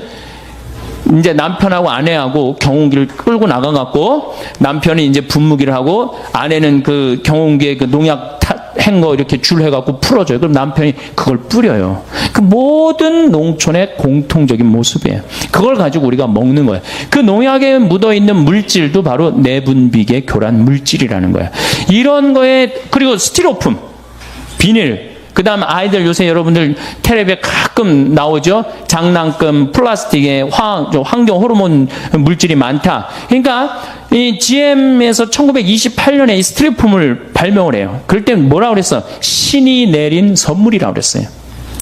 이제 남편하고 아내하고 경운기를 끌고 나가갖고 남편이 이제 분무기를 하고 아내는 그 경운기에 그 농약 한 거 이렇게 줄 해갖고 풀어줘요. 그럼 남편이 그걸 뿌려요. 그 모든 농촌의 공통적인 모습이에요. 그걸 가지고 우리가 먹는 거예요. 그 농약에 묻어있는 물질도 바로 내분비계 교란 물질이라는 거예요. 이런 거에, 그리고 스티로폼, 비닐, 그 다음 아이들 요새 여러분들 텔레비에 가끔 나오죠. 장난감, 플라스틱에 환경 호르몬 물질이 많다. 그러니까 이 GM에서 1928년에 이 스티로폼을 발명을 해요. 그럴 때 뭐라고 그랬어? 신이 내린 선물이라고 그랬어요.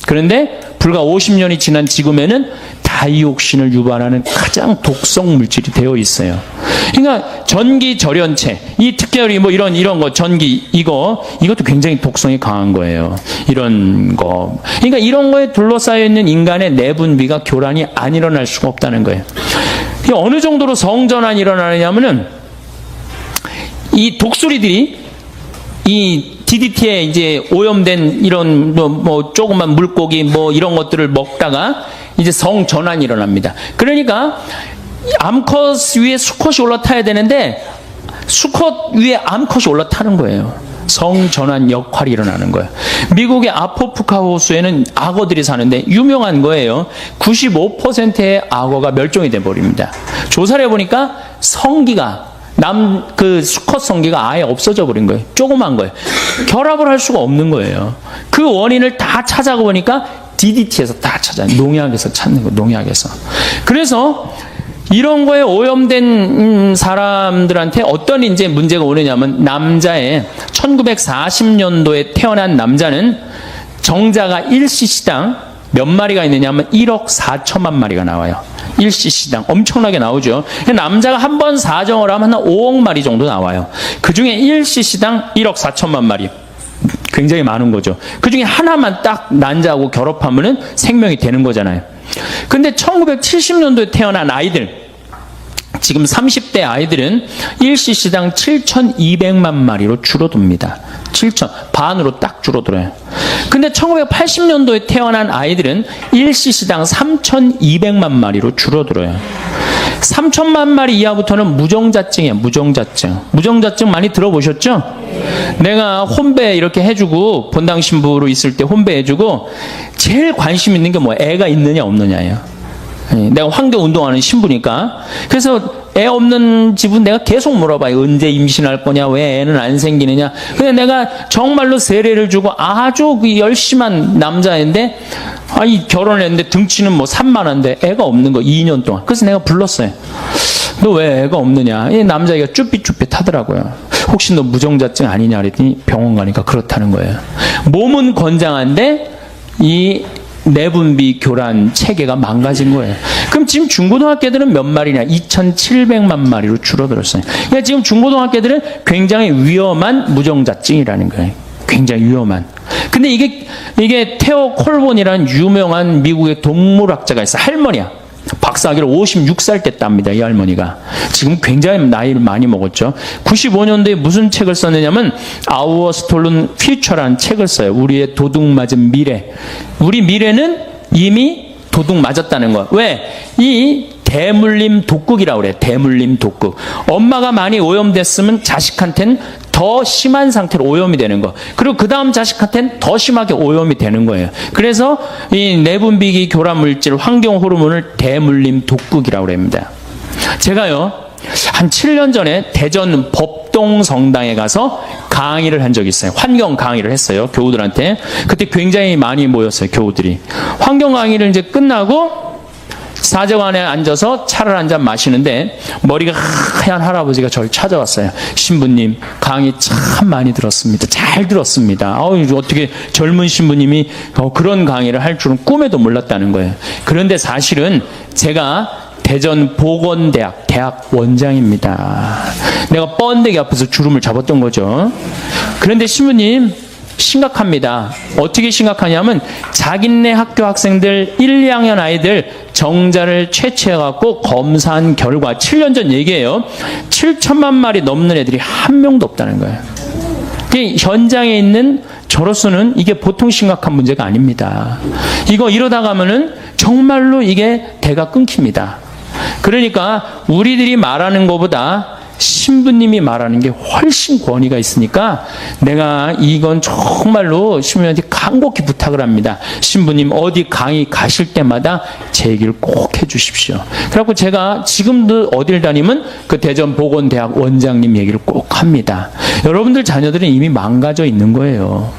그런데 불과 50년이 지난 지금에는 다이옥신을 유발하는 가장 독성 물질이 되어 있어요. 그러니까 전기 절연체, 이 특별히 뭐 이런 거 전기 이것도 굉장히 독성이 강한 거예요. 이런 거. 그러니까 이런 거에 둘러싸여 있는 인간의 내분비가 교란이 안 일어날 수가 없다는 거예요. 어느 정도로 성전환이 일어나느냐면은 이 독수리들이 이 DDT에 이제 오염된 이런 뭐 조그만 물고기 뭐 이런 것들을 먹다가 이제 성전환이 일어납니다. 그러니까 암컷 위에 수컷이 올라타야 되는데 수컷 위에 암컷이 올라타는 거예요. 성전환 역할이 일어나는 거예요. 미국의 아포프카 호수에는 악어들이 사는데 유명한 거예요. 95%의 악어가 멸종이 돼 버립니다. 조사를 해보니까 성기가 그 수컷 성기가 아예 없어져 버린 거예요. 조그만 거예요. 결합을 할 수가 없는 거예요. 그 원인을 다 찾아보니까 DDT에서 다 찾아요. 농약에서 찾는 거, 농약에서. 그래서 이런 거에 오염된 사람들한테 어떤 이제 문제가 오느냐면 남자의 1940년도에 태어난 남자는 정자가 1cc당 몇 마리가 있느냐면 1억 4천만 마리가 나와요. 1cc당 엄청나게 나오죠. 남자가 한 번 사정을 하면 한 5억 마리 정도 나와요. 그 중에 1cc당 1억 4천만 마리. 굉장히 많은 거죠. 그 중에 하나만 딱 난자하고 결합하면은 생명이 되는 거잖아요. 근데 1970년도에 태어난 아이들, 지금 30대 아이들은 1cc당 7,200만 마리로 줄어듭니다. 7천, 반으로 딱 줄어들어요. 근데 1980년도에 태어난 아이들은 1cc당 3,200만 마리로 줄어들어요. 3천만 마리 이하부터는 무정자증이에요. 무정자증. 무정자증 많이 들어보셨죠? 내가 혼배 이렇게 해주고 본당 신부로 있을 때 혼배 해주고 제일 관심 있는 게 뭐 애가 있느냐 없느냐예요. 내가 황교 운동하는 신부니까. 그래서 애 없는 집은 내가 계속 물어봐요. 언제 임신할 거냐? 왜 애는 안 생기느냐? 근데 내가 정말로 세례를 주고 아주 열심한 남자인데 결혼을 했는데 등치는 뭐 산만한데 애가 없는 거 2년 동안. 그래서 내가 불렀어요. 너 왜 애가 없느냐? 이 남자애가 쭈삣쭈삣 하더라고요. 혹시 너 무정자증 아니냐 그랬더니 병원 가니까 그렇다는 거예요. 몸은 건장한데 이 내분비 교란 체계가 망가진 거예요. 그럼 지금 중고등학교들은 몇 마리냐? 2,700만 마리로 줄어들었어요. 그러니까 지금 중고등학교들은 굉장히 위험한 무정자증이라는 거예요. 굉장히 위험한. 근데 이게 테오 콜본이라는 유명한 미국의 동물학자가 있어. 할머니야. 박사학위를 56살 때 땁니다. 이 할머니가. 지금 굉장히 나이를 많이 먹었죠. 95년도에 무슨 책을 썼느냐면 Our Stolen Future라는 책을 써요. 우리의 도둑 맞은 미래. 우리 미래는 이미 도둑 맞았다는 거야. 왜? 이 대물림 독극이라고 그래. 대물림 독극. 엄마가 많이 오염됐으면 자식한테는 더 심한 상태로 오염이 되는 거. 그리고 그 다음 자식한테는 더 심하게 오염이 되는 거예요. 그래서 이 내분비기 교란 물질, 환경 호르몬을 대물림 독극이라고 합니다. 제가요, 한 7년 전에 대전 법동 성당에 가서 강의를 한 적이 있어요. 환경 강의를 했어요. 교우들한테. 그때 굉장히 많이 모였어요. 교우들이. 환경 강의를 이제 끝나고 사제관에 앉아서 차를 한 잔 마시는데 머리가 하얀 할아버지가 저를 찾아왔어요. 신부님, 강의 참 많이 들었습니다. 잘 들었습니다. 어떻게 젊은 신부님이 그런 강의를 할 줄은 꿈에도 몰랐다는 거예요. 그런데 사실은 제가 대전 보건대학 대학 원장입니다. 내가 뻔데기 앞에서 주름을 잡았던 거죠. 그런데 신부님, 심각합니다. 어떻게 심각하냐면 자기네 학교 학생들 1, 2학년 아이들 정자를 채취해갖고 검사한 결과 7년 전 얘기예요. 7천만 마리 넘는 애들이 한 명도 없다는 거예요. 현장에 있는 저로서는 이게 보통 심각한 문제가 아닙니다. 이거 이러다 가면은 정말로 이게 대가 끊깁니다. 그러니까 우리들이 말하는 것보다 신부님이 말하는 게 훨씬 권위가 있으니까 내가 이건 정말로 신부님한테 간곡히 부탁을 합니다. 신부님 어디 강의 가실 때마다 제 얘기를 꼭 해주십시오. 그래갖고 제가 지금도 어딜 다니면 그 대전보건대학 원장님 얘기를 꼭 합니다. 여러분들 자녀들은 이미 망가져 있는 거예요.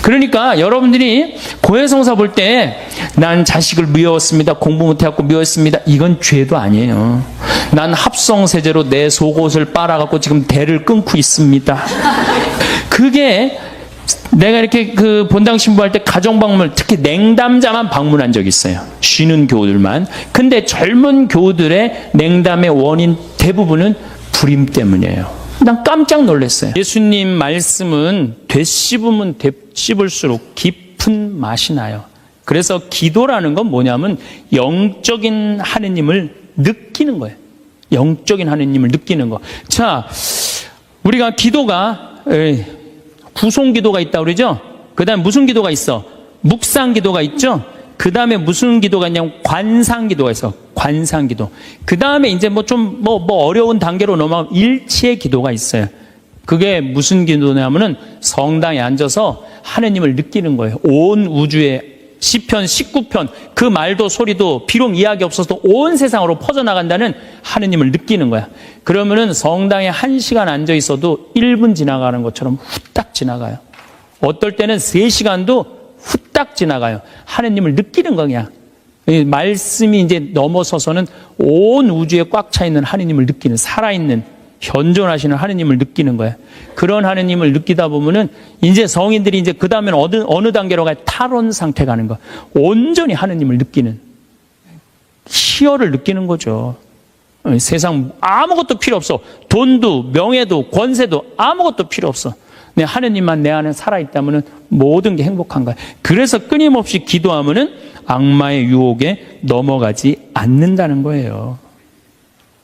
그러니까 여러분들이 고해성사 볼 때 난 자식을 미웠습니다. 공부 못해갖고 미웠습니다. 이건 죄도 아니에요. 난 합성세제로 내 속옷을 빨아갖고 지금 대를 끊고 있습니다. 그게 내가 이렇게 그 본당 신부할 때 가정방문, 특히 냉담자만 방문한 적이 있어요. 쉬는 교우들만. 근데 젊은 교우들의 냉담의 원인 대부분은 불임 때문이에요. 난 깜짝 놀랐어요. 예수님 말씀은 되씹으면 되씹을수록 깊은 맛이 나요. 그래서 기도라는 건 뭐냐면 영적인 하느님을 느끼는 거예요. 영적인 하느님을 느끼는 거. 자, 우리가 기도가 구송 기도가 있다고 그러죠? 그 다음에 무슨 기도가 있어? 묵상 기도가 있죠? 그 다음에 무슨 기도가 있냐면 관상 기도가 있어. 관상 기도. 그 다음에 이제 뭐 어려운 단계로 넘어가면 일치의 기도가 있어요. 그게 무슨 기도냐면은 성당에 앉아서 하느님을 느끼는 거예요. 온 우주에 시편 19편 그 말도 소리도 비록 이야기 없어도 온 세상으로 퍼져나간다는 하느님을 느끼는 거야. 그러면은 성당에 1시간 앉아 있어도 1분 지나가는 것처럼 후딱 지나가요. 어떨 때는 3시간도 후딱 지나가요. 하느님을 느끼는 거냐. 말씀이 이제 넘어서서는 온 우주에 꽉 차 있는 하느님을 느끼는, 살아있는 현존하시는 하느님을 느끼는 거야. 그런 하느님을 느끼다 보면은 이제 성인들이 이제 그 다음에는 어느 단계로 가요? 탈원 상태 가는 거. 온전히 하느님을 느끼는, 희열을 느끼는 거죠. 세상 아무것도 필요 없어. 돈도 명예도 권세도 아무것도 필요 없어. 내 하느님만 내 안에 살아있다면은 모든 게 행복한 거야. 그래서 끊임없이 기도하면은 악마의 유혹에 넘어가지 않는다는 거예요.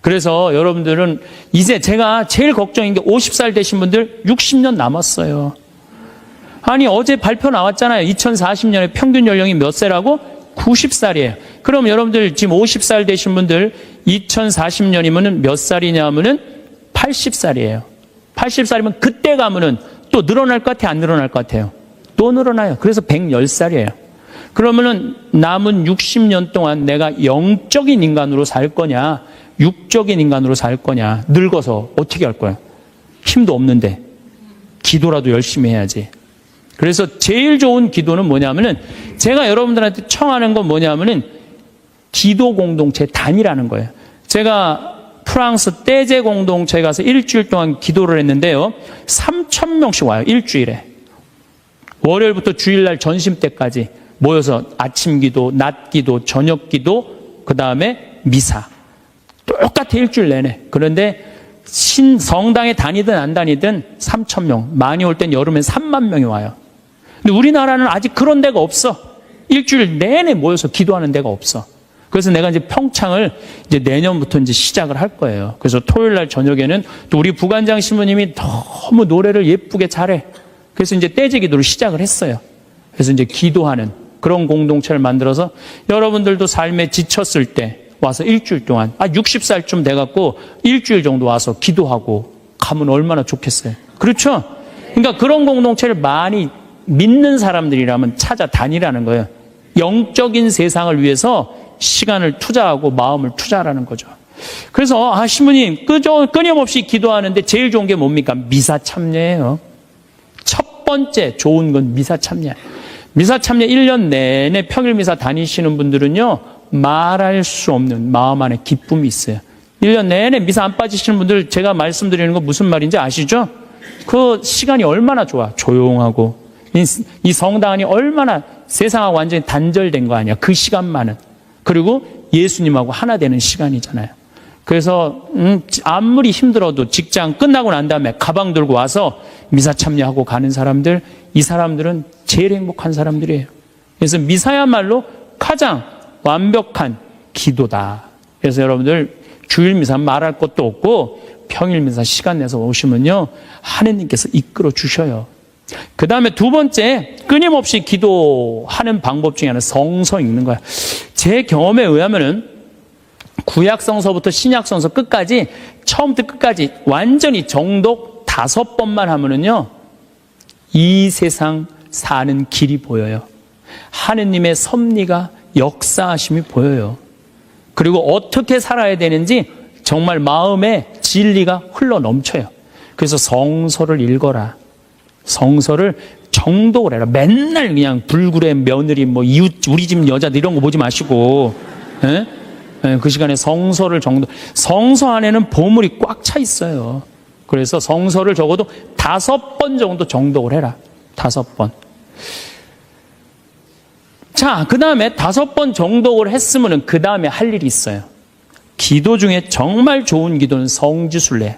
그래서 여러분들은 이제 제가 제일 걱정인 게 50살 되신 분들 60년 남았어요. 아니 어제 발표 나왔잖아요. 2040년에 평균 연령이 몇 세라고? 90살이에요. 그럼 여러분들 지금 50살 되신 분들 2040년이면 몇 살이냐면은 80살이에요. 80살이면 그때 가면은 또 늘어날 것 같아요? 안 늘어날 것 같아요? 또 늘어나요. 그래서 110살이에요. 그러면은 남은 60년 동안 내가 영적인 인간으로 살 거냐, 육적인 인간으로 살 거냐, 늙어서 어떻게 할 거야? 힘도 없는데 기도라도 열심히 해야지. 그래서 제일 좋은 기도는 뭐냐면은 제가 여러분들한테 청하는 건 뭐냐면은 기도 공동체 단위라는 거예요. 제가 프랑스 떼제 공동체에 가서 일주일 동안 기도를 했는데요. 3,000명씩 와요. 일주일에. 월요일부터 주일날 전심 때까지 모여서 아침 기도, 낮 기도, 저녁 기도, 그 다음에 미사. 똑같아 일주일 내내. 그런데 성당에 다니든 안 다니든 3,000명. 많이 올 땐 여름엔 3만 명이 와요. 근데 우리나라는 아직 그런 데가 없어. 일주일 내내 모여서 기도하는 데가 없어. 그래서 내가 이제 평창을 이제 내년부터 이제 시작을 할 거예요. 그래서 토요일 날 저녁에는 또 우리 부관장 신부님이 너무 노래를 예쁘게 잘해. 그래서 이제 떼제 기도를 시작을 했어요. 그래서 이제 기도하는 그런 공동체를 만들어서 여러분들도 삶에 지쳤을 때 와서 일주일 동안 60살쯤 돼갖고 일주일 정도 와서 기도하고 가면 얼마나 좋겠어요. 그렇죠? 그러니까 그런 공동체를 많이 믿는 사람들이라면 찾아다니라는 거예요. 영적인 세상을 위해서 시간을 투자하고 마음을 투자하라는 거죠. 그래서 신부님 끊임없이 기도하는데 제일 좋은 게 뭡니까? 미사 참여예요. 첫 번째 좋은 건 미사 참여. 미사 참여 1년 내내 평일 미사 다니시는 분들은요, 말할 수 없는 마음 안에 기쁨이 있어요. 1년 내내 미사 안 빠지시는 분들 제가 말씀드리는 거 무슨 말인지 아시죠? 그 시간이 얼마나 좋아. 조용하고 이 성당 안이 얼마나 세상하고 완전히 단절된 거 아니야. 그 시간만은. 그리고 예수님하고 하나 되는 시간이잖아요. 그래서 아무리 힘들어도 직장 끝나고 난 다음에 가방 들고 와서 미사 참여하고 가는 사람들, 이 사람들은 제일 행복한 사람들이에요. 그래서 미사야말로 가장 완벽한 기도다. 그래서 여러분들 주일 미사 말할 것도 없고 평일 미사 시간 내서 오시면요, 하느님께서 이끌어 주셔요. 그 다음에 두 번째, 끊임없이 기도하는 방법 중에 하나는 성서 읽는 거야. 제 경험에 의하면은 구약성서부터 신약성서 끝까지 처음부터 끝까지 완전히 정독 5번만 하면은요, 이 세상 사는 길이 보여요. 하느님의 섭리가 역사하심이 보여요. 그리고 어떻게 살아야 되는지 정말 마음에 진리가 흘러 넘쳐요. 그래서 성서를 읽어라. 성서를 정독을 해라. 맨날 그냥 불굴의 며느리, 뭐 이웃, 우리 집 여자들 이런 거 보지 마시고, 예? 예, 그 시간에 성서를 성서 안에는 보물이 꽉 차 있어요. 그래서 성서를 적어도 5번 정도 정독을 해라. 5번. 자, 그 다음에 5번 정독을 했으면은 그 다음에 할 일이 있어요. 기도 중에 정말 좋은 기도는 성지순례.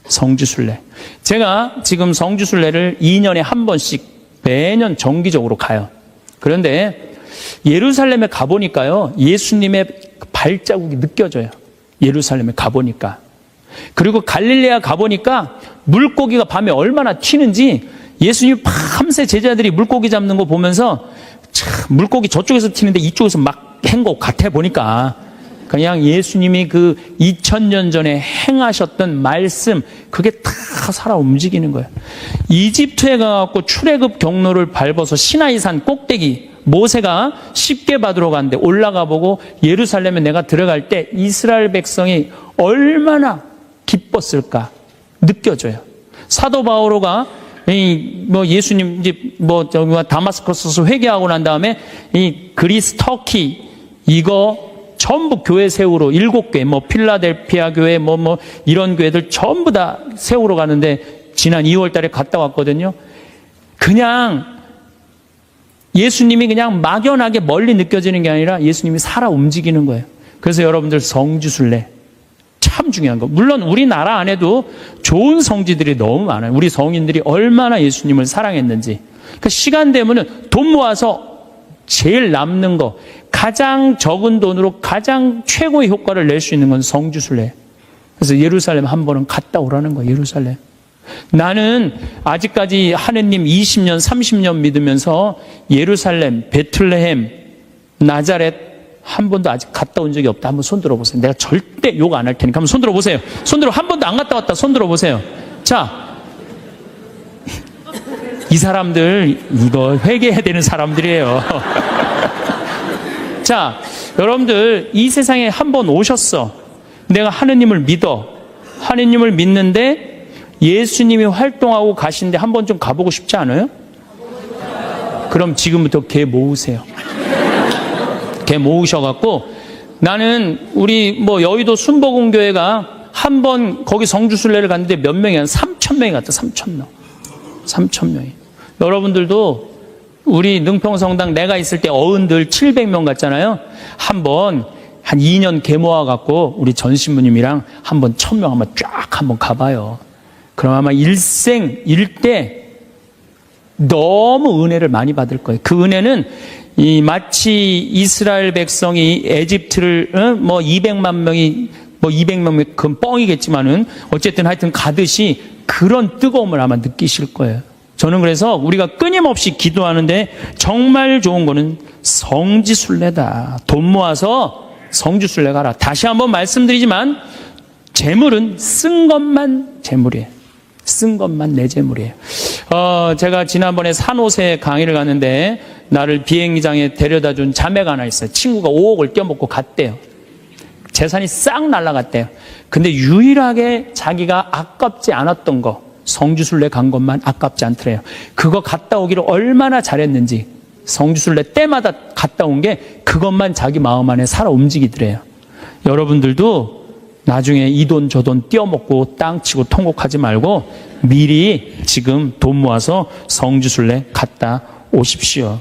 성지순례. 제가 지금 성지순례를 2년에 한 번씩 매년 정기적으로 가요. 그런데 예루살렘에 가보니까요, 예수님의 발자국이 느껴져요. 예루살렘에 가보니까. 그리고 갈릴레아 가보니까 물고기가 밤에 얼마나 튀는지 예수님이 밤새 제자들이 물고기 잡는 거 보면서 참 물고기 저쪽에서 튀는데 이쪽에서 막 한 것 같아 보니까 그냥 예수님이 그 2000년 전에 행하셨던 말씀 그게 다 살아 움직이는 거예요. 이집트에 가갖고 출애굽 경로를 밟아서 시나이산 꼭대기 모세가 십계 받으러 갔는데 올라가 보고 예루살렘에 내가 들어갈 때 이스라엘 백성이 얼마나 기뻤을까 느껴져요. 사도 바오로가 예수님 다마스커스에서 회개하고 난 다음에 이 그리스 터키 이거 전부 교회 세우러 7개 필라델피아 교회 이런 교회들 전부 다 세우러 가는데 지난 2월 달에 갔다 왔거든요. 그냥 예수님이 그냥 막연하게 멀리 느껴지는 게 아니라 예수님이 살아 움직이는 거예요. 그래서 여러분들 성지순례 참 중요한 거. 물론 우리나라 안에도 좋은 성지들이 너무 많아요. 우리 성인들이 얼마나 예수님을 사랑했는지. 그러니까 시간 되면은 돈 모아서 제일 남는 거, 가장 적은 돈으로 가장 최고의 효과를 낼 수 있는 건 성지순례. 그래서 예루살렘 한 번은 갔다 오라는 거예요. 예루살렘. 나는 아직까지 하느님 20년, 30년 믿으면서 예루살렘, 베틀레헴, 나자렛 한 번도 아직 갔다 온 적이 없다. 한번 손 들어보세요. 내가 절대 욕 안 할 테니까 한번 손 들어보세요. 손 들어. 한 번도 안 갔다 왔다. 손 들어보세요. 자, 이 사람들 이거 회개해야 되는 사람들이에요. 자, 여러분들 이 세상에 한 번 오셨어. 내가 하느님을 믿어. 하느님을 믿는데 예수님이 활동하고 가시는데 한 번 좀 가보고 싶지 않아요? 그럼 지금부터 개 모으세요. 개 모으셔갖고 나는 우리 여의도 순복음교회가 한 번 거기 성주순례를 갔는데 몇 명이 한 3,000명이 갔다. 3,000명. 3,000명이. 여러분들도 우리 능평성당 내가 있을 때 어른들 700명 갔잖아요. 한 2년 개 모아갖고 우리 전 신부님이랑 한 번 1,000명 한번 쫙 한번 가봐요. 그럼 아마 일대 너무 은혜를 많이 받을 거예요. 그 은혜는 마치 이스라엘 백성이 에집트를 200만 명이 200명 그건 뻥이겠지만은 어쨌든 하여튼 가듯이 그런 뜨거움을 아마 느끼실 거예요. 저는 그래서 우리가 끊임없이 기도하는데 정말 좋은 거는 성지순례다. 돈 모아서 성지순례 가라. 다시 한번 말씀드리지만 재물은 쓴 것만 재물이에요. 쓴 것만 내 재물이에요. 제가 지난번에 산호세 강의를 갔는데 나를 비행장에 데려다 준 자매가 하나 있어요. 친구가 5억을 떼어먹고 갔대요. 재산이 싹 날아갔대요. 근데 유일하게 자기가 아깝지 않았던 거, 성지순례 간 것만 아깝지 않더래요. 그거 갔다 오기를 얼마나 잘했는지 성지순례 때마다 갔다 온 게 그것만 자기 마음 안에 살아 움직이더래요. 여러분들도 나중에 이 돈 저 돈 떼어먹고 땅 치고 통곡하지 말고 미리 지금 돈 모아서 성지순례 갔다 오십시오.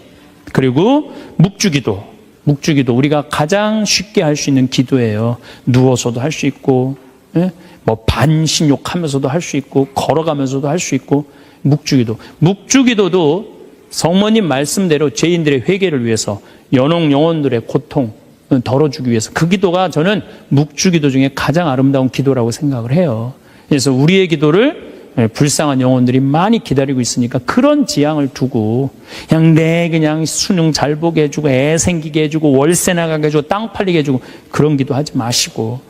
그리고 묵주기도 우리가 가장 쉽게 할 수 있는 기도예요. 누워서도 할 수 있고 반신욕하면서도 할 수 있고 걸어가면서도 할 수 있고 묵주기도도 성모님 말씀대로 죄인들의 회개를 위해서 연옥 영혼들의 고통 덜어주기 위해서 그 기도가 저는 묵주기도 중에 가장 아름다운 기도라고 생각을 해요. 그래서 우리의 기도를 불쌍한 영혼들이 많이 기다리고 있으니까 그런 지향을 두고 그냥 수능 잘 보게 해주고 애 생기게 해주고 월세 나가게 해주고 땅 팔리게 해주고 그런 기도 하지 마시고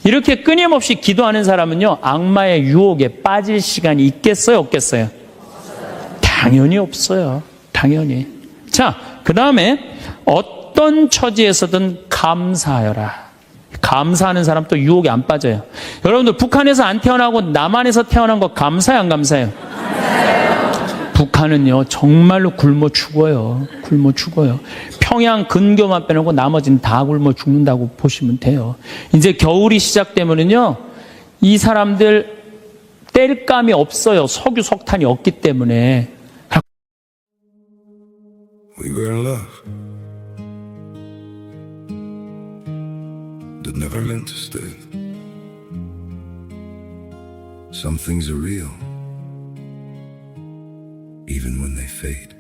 이렇게 끊임없이 기도하는 사람은요, 악마의 유혹에 빠질 시간이 있겠어요, 없겠어요? 당연히 없어요. 당연히. 자, 그 다음에 어떤 처지에서든 감사하여라. 감사하는 사람 또 유혹에 안 빠져요. 여러분들 북한에서 안 태어나고 남한에서 태어난 거 감사해요, 안 감사해요? 북한은요, 정말로 굶어 죽어요. 굶어 죽어요. 평양 근교만 빼놓고 나머지는 다 굶어 죽는다고 보시면 돼요. 이제 겨울이 시작되면은요, 이 사람들 땔감이 없어요. 석유, 석탄이 없기 때문에. We were in love that never meant to stay. Some things are real, even when they fade.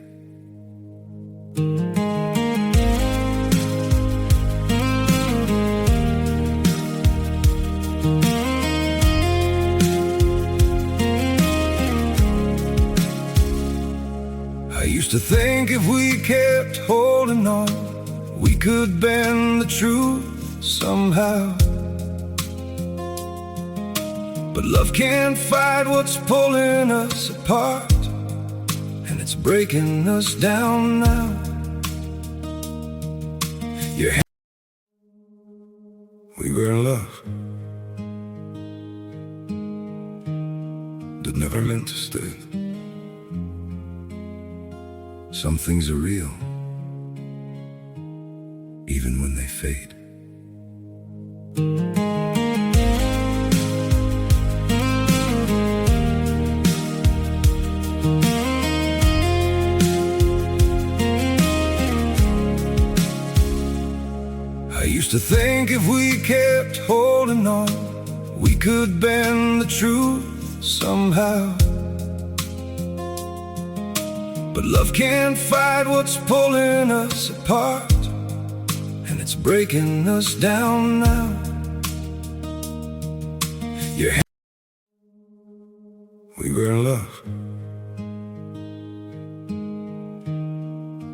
I used to think if we kept holding on, we could bend the truth somehow. But love can't fight what's pulling us apart, and it's breaking us down now. We were in love that never meant to stay. Some things are real, even when they fade. I used to think if we kept holding on, we could bend the truth somehow. But love can't fight what's pulling us apart, and it's breaking us down now. We were in love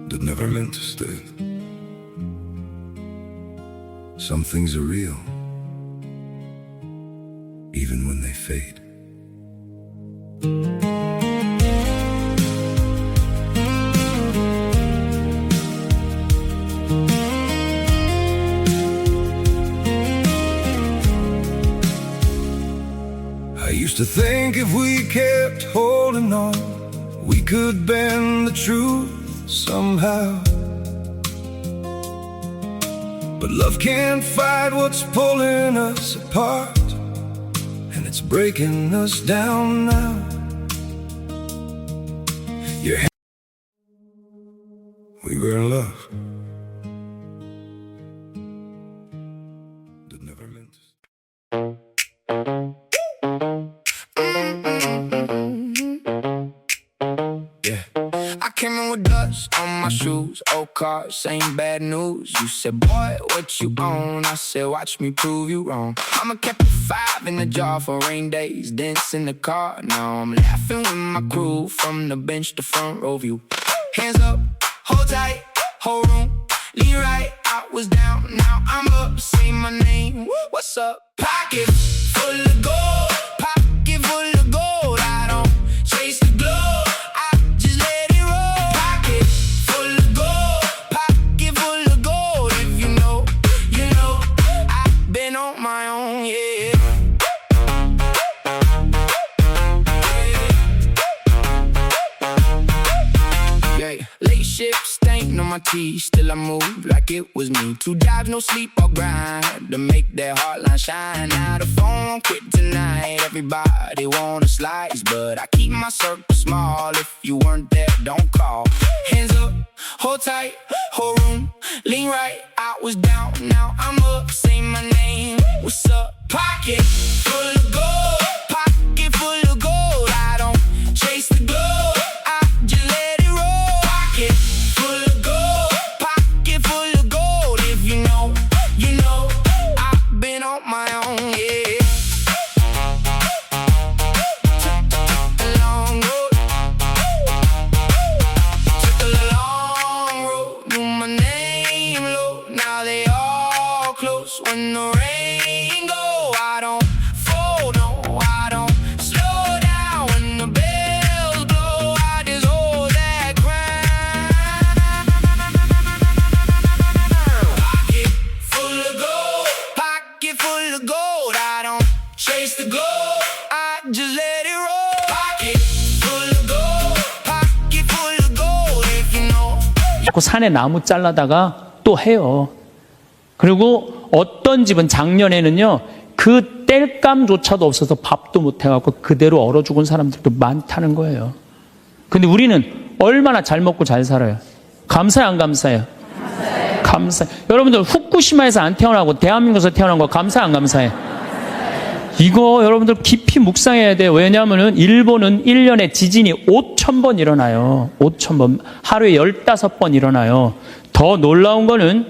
that never meant to stay. Some things are real, even when they fade. I used to think if we kept holding on, we could bend the truth somehow. But love can't fight what's pulling us apart, and it's breaking us down now. We were in love that never meant to. I came in with dust on my shoes, old cars, saying bad news. You said, boy, what you on? I said, watch me prove you wrong. I'ma keep a 5 in the jar for rain days, dance in the car. Now I'm laughing with my crew, from the bench to front row view. Hands up, hold tight, whole room, lean right. I was down, now I'm up, say my name. What's up? Pocket full of gold, pocket full of gold. I don't chase the glow, I just let it roll. Pocket full of gold, pocket full of gold. If you know, you know, I've been on my own, yeah. Yeah, late shift stain on my tee, still I move like it was me. 2 jobs, no sleep or grind to make that heart line shine. Now the phone quit tonight, everybody wanna slice, but I keep my circle small. If you weren't there, don't call. Hands up, hold tight, whole room, lean right. I was down, now I'm up, say my name. What's up? Pocket full of gold, pocket full of gold. I don't chase the glow, I just let it roll. Pocket full of gold, pocket full of gold. If you know, you know, I've been on my own, yeah. Took a long road, took a long road, knew my name low. Now they all close when the rain go. 그 산에 나무 잘라다가 또 해요. 그리고 어떤 집은 작년에는요, 그 땔감조차도 없어서 밥도 못 해갖고 그대로 얼어 죽은 사람들도 많다는 거예요. 근데 우리는 얼마나 잘 먹고 잘 살아요. 감사해요, 안 감사해요? 감사해요. 여러분들 후쿠시마에서 안 태어나고 대한민국에서 태어난 거 감사해, 안 감사해? 이거 여러분들 깊이 묵상해야 돼요. 왜냐하면 일본은 1년에 지진이 5,000번 일어나요. 5,000번. 하루에 15번 일어나요. 더 놀라운 거는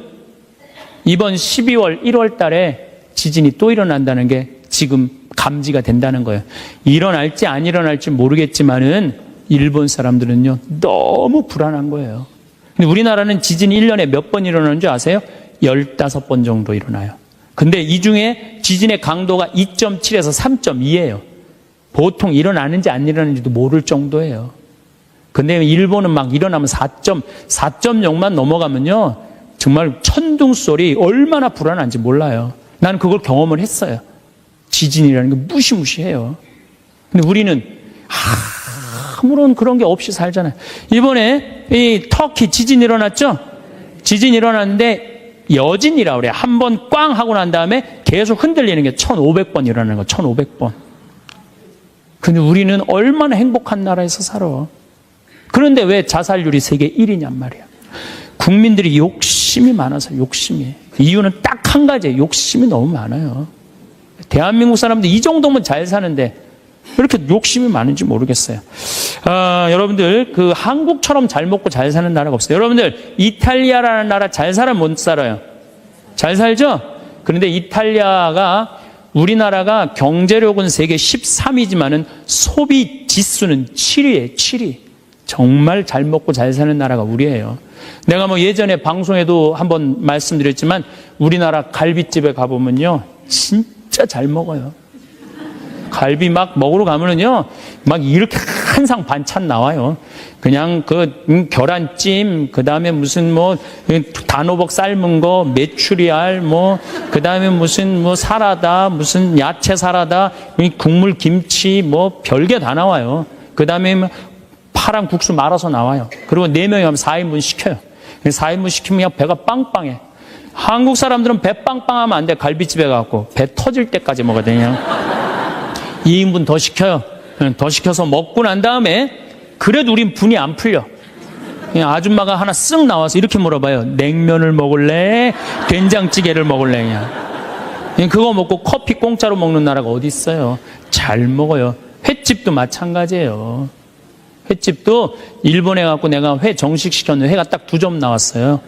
이번 12월, 1월 달에 지진이 또 일어난다는 게 지금 감지가 된다는 거예요. 일어날지 안 일어날지 모르겠지만은 일본 사람들은요, 너무 불안한 거예요. 근데 우리나라는 지진이 1년에 몇 번 일어나는 줄 아세요? 15번 정도 일어나요. 근데 이 중에 지진의 강도가 2.7에서 3.2예요. 보통 일어나는지 안 일어나는지도 모를 정도예요. 근데 일본은 막 일어나면 4.0만 넘어가면요, 정말 천둥 소리 얼마나 불안한지 몰라요. 나는 그걸 경험을 했어요. 지진이라는 게 무시무시해요. 근데 우리는 아무런 그런 게 없이 살잖아요. 이번에 이 터키 지진 일어났죠? 지진 일어났는데 여진이라고 그래요. 한 번 꽝 하고 난 다음에 계속 흔들리는 게 1,500번 일어나는 거, 1,500번. 근데 우리는 얼마나 행복한 나라에서 살아. 그런데 왜 자살률이 세계 1위냔 말이야. 국민들이 욕심이 많아서, 욕심이. 이유는 딱 한 가지예요. 욕심이 너무 많아요. 대한민국 사람들 이 정도면 잘 사는데 왜 이렇게 욕심이 많은지 모르겠어요. 여러분들, 그 한국처럼 잘 먹고 잘 사는 나라가 없어요. 여러분들, 이탈리아라는 나라 잘 살아, 못 살아요? 잘 살죠? 그런데 이탈리아가, 우리나라가 경제력은 세계 13위지만은 소비 지수는 7위예요, 7위. 정말 잘 먹고 잘 사는 나라가 우리예요. 내가 뭐 예전에 방송에도 한번 말씀드렸지만 우리나라 갈비집에 가보면요, 진짜 잘 먹어요. 갈비 막 먹으러 가면은요, 막 이렇게 한 상 반찬 나와요. 그냥 그 계란찜, 그 다음에 무슨 뭐 단호박 삶은 거, 메추리알, 뭐 그 다음에 무슨 뭐 사라다, 무슨 야채 사라다, 국물 김치, 뭐 별게 다 나와요. 그 다음에 파랑 국수 말아서 나와요. 그리고 4명이 하면 4인분 시켜요. 4인분 시키면 그냥 배가 빵빵해. 한국 사람들은 배 빵빵하면 안 돼. 갈비집에 가고 배 터질 때까지 먹어야 되냐. 2인분 더 시켜요. 더 시켜서 먹고 난 다음에 그래도 우린 분이 안 풀려. 그냥 아줌마가 하나 쓱 나와서 이렇게 물어봐요. 냉면을 먹을래? 된장찌개를 먹을래? 그냥 그거 먹고 커피 공짜로 먹는 나라가 어디 있어요? 잘 먹어요. 횟집도 마찬가지예요. 횟집도 일본에 갖고 내가 회 정식 시켰는데 회가 딱 2점 나왔어요.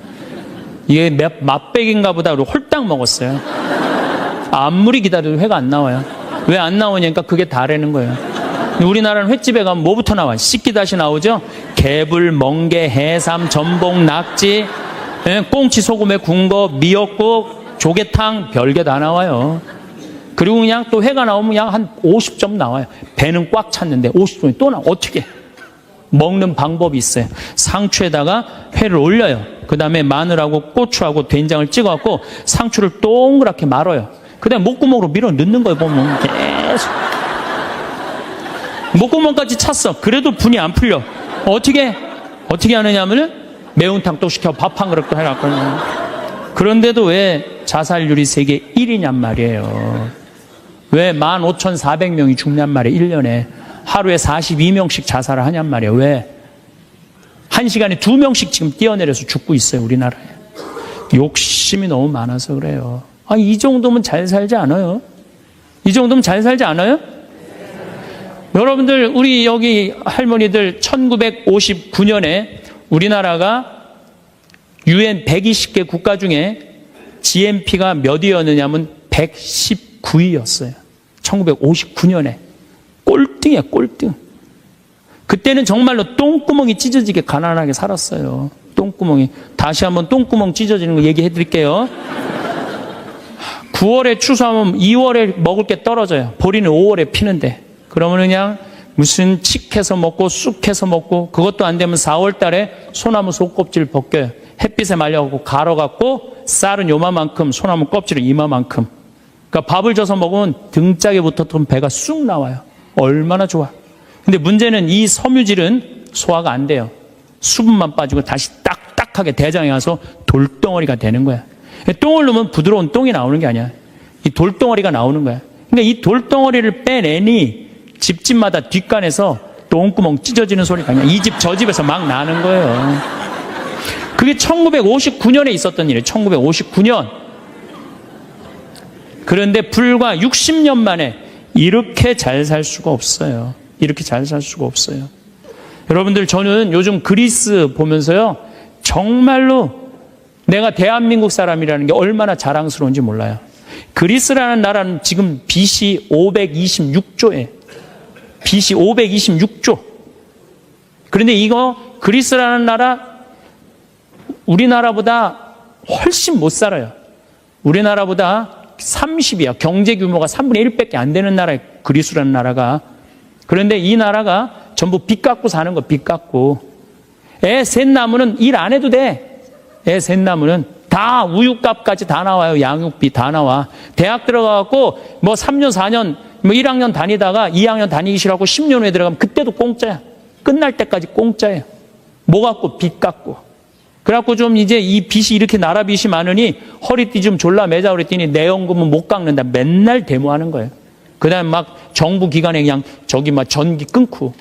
이게 맛백인가 보다 그러고 홀딱 먹었어요. 아무리 기다려도 회가 안 나와요. 왜 안 나오냐니까 그게 다라는 거예요. 우리나라는 횟집에 가면 뭐부터 나와요? 씻기다시 나오죠? 개불, 멍게, 해삼, 전복, 낙지, 꽁치 소금에 구운 거, 미역국, 조개탕, 별게 다 나와요. 그리고 그냥 또 회가 나오면 그냥 한 50점 나와요. 배는 꽉 찼는데 50점이 또 나와. 어떻게? 먹는 방법이 있어요. 상추에다가 회를 올려요. 그 다음에 마늘하고 고추하고 된장을 찍어갖고 상추를 동그랗게 말아요. 그 다음에 목구멍으로 밀어 넣는 거예요. 보면 계속 목구멍까지 찼어. 그래도 분이 안 풀려. 어떻게 하느냐 하면은 매운탕 또 시켜 밥 한 그릇 또 해갖고. 그런데도 왜 자살률이 세계 1위냔 말이에요. 왜 15,400명이 죽냔 말이에요. 1년에 하루에 42명씩 자살을 하냔 말이에요. 왜? 1시간에 2명씩 지금 뛰어내려서 죽고 있어요. 우리나라에. 욕심이 너무 많아서 그래요. 이 정도면 잘 살지 않아요? 이 정도면 잘 살지 않아요? 여러분들, 우리 여기 할머니들 1959년에 우리나라가 UN 120개 국가 중에 GNP가 몇 위였느냐면 119위였어요. 1959년에. 꼴등이야, 꼴등. 그때는 정말로 똥구멍이 찢어지게 가난하게 살았어요. 똥구멍이. 다시 한번 똥구멍 찢어지는 거 얘기해 드릴게요. 9월에 추수하면 2월에 먹을 게 떨어져요. 보리는 5월에 피는데. 그러면 그냥 무슨 칡해서 먹고 쑥해서 먹고, 그것도 안 되면 4월 달에 소나무 속껍질 벗겨요. 햇빛에 말려갖고 갈아갖고 쌀은 요만큼, 소나무 껍질은 이만큼. 그러니까 밥을 줘서 먹으면 등짝에 붙었던 배가 쑥 나와요. 얼마나 좋아. 근데 문제는 이 섬유질은 소화가 안 돼요. 수분만 빠지고 다시 딱딱하게 딱딱하게 대장에 가서 돌덩어리가 되는 거야. 똥을 넣으면 부드러운 똥이 나오는 게 아니야. 이 돌덩어리가 나오는 거야. 그러니까 이 돌덩어리를 빼내니 집집마다 뒷간에서 똥구멍 찢어지는 소리가 그냥 이 집 저 집에서 막 나는 거예요. 그게 1959년에 있었던 일이에요. 1959년. 그런데 불과 60년 만에 이렇게 잘 살 수가 없어요. 이렇게 잘 살 수가 없어요. 여러분들, 저는 요즘 그리스 보면서요, 정말로 내가 대한민국 사람이라는 게 얼마나 자랑스러운지 몰라요. 그리스라는 나라는 지금 BC 526조에 BC 526조. 그런데 이거 그리스라는 나라 우리나라보다 훨씬 못 살아요. 우리나라보다 30이야. 경제 규모가 3분의 1밖에 안 되는 나라예요. 그리스라는 나라가. 그런데 이 나라가 전부 빚 갖고 사는 거, 빚 갖고. 애 셋 낳으면 일 안 해도 돼. 애 셋 낳으면 다 우유값까지 다 나와요. 양육비 다 나와. 대학 들어가갖고 뭐 3년, 4년, 뭐 1학년 다니다가 2학년 다니기 싫어하고 10년 후에 들어가면 그때도 공짜야. 끝날 때까지 공짜예요. 뭐 갖고? 빚 갖고. 그래갖고 좀 이제 이 빚이 이렇게 나라 빚이 많으니 허리띠 좀 졸라 매자 그랬더니 내 연금은 못 깎는다. 맨날 데모하는 거예요. 그 다음에 막 정부 기관에 그냥 저기 막 전기 끊고.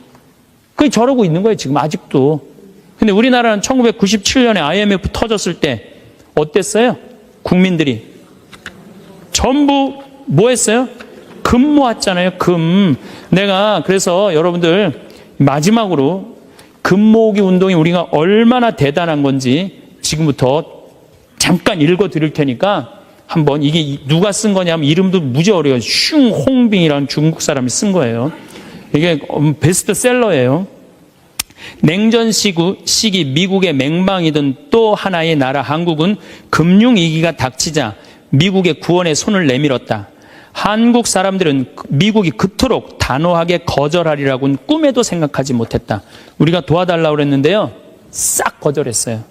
그게 저러고 있는 거예요. 지금 아직도. 근데 우리나라는 1997년에 IMF 터졌을 때 어땠어요? 국민들이. 전부 뭐 했어요? 금 모았잖아요. 금. 내가 그래서 여러분들 마지막으로 금 모으기 운동이 우리가 얼마나 대단한 건지 지금부터 잠깐 읽어 드릴 테니까 한번 이게 누가 쓴 거냐면 이름도 무지 어려워요. 슝홍빙이라는 중국 사람이 쓴 거예요. 이게 베스트셀러예요. 냉전 시기 미국의 맹방이던 또 하나의 나라 한국은 금융위기가 닥치자 미국의 구원에 손을 내밀었다. 한국 사람들은 미국이 그토록 단호하게 거절하리라고는 꿈에도 생각하지 못했다. 우리가 도와달라고 그랬는데요. 싹 거절했어요.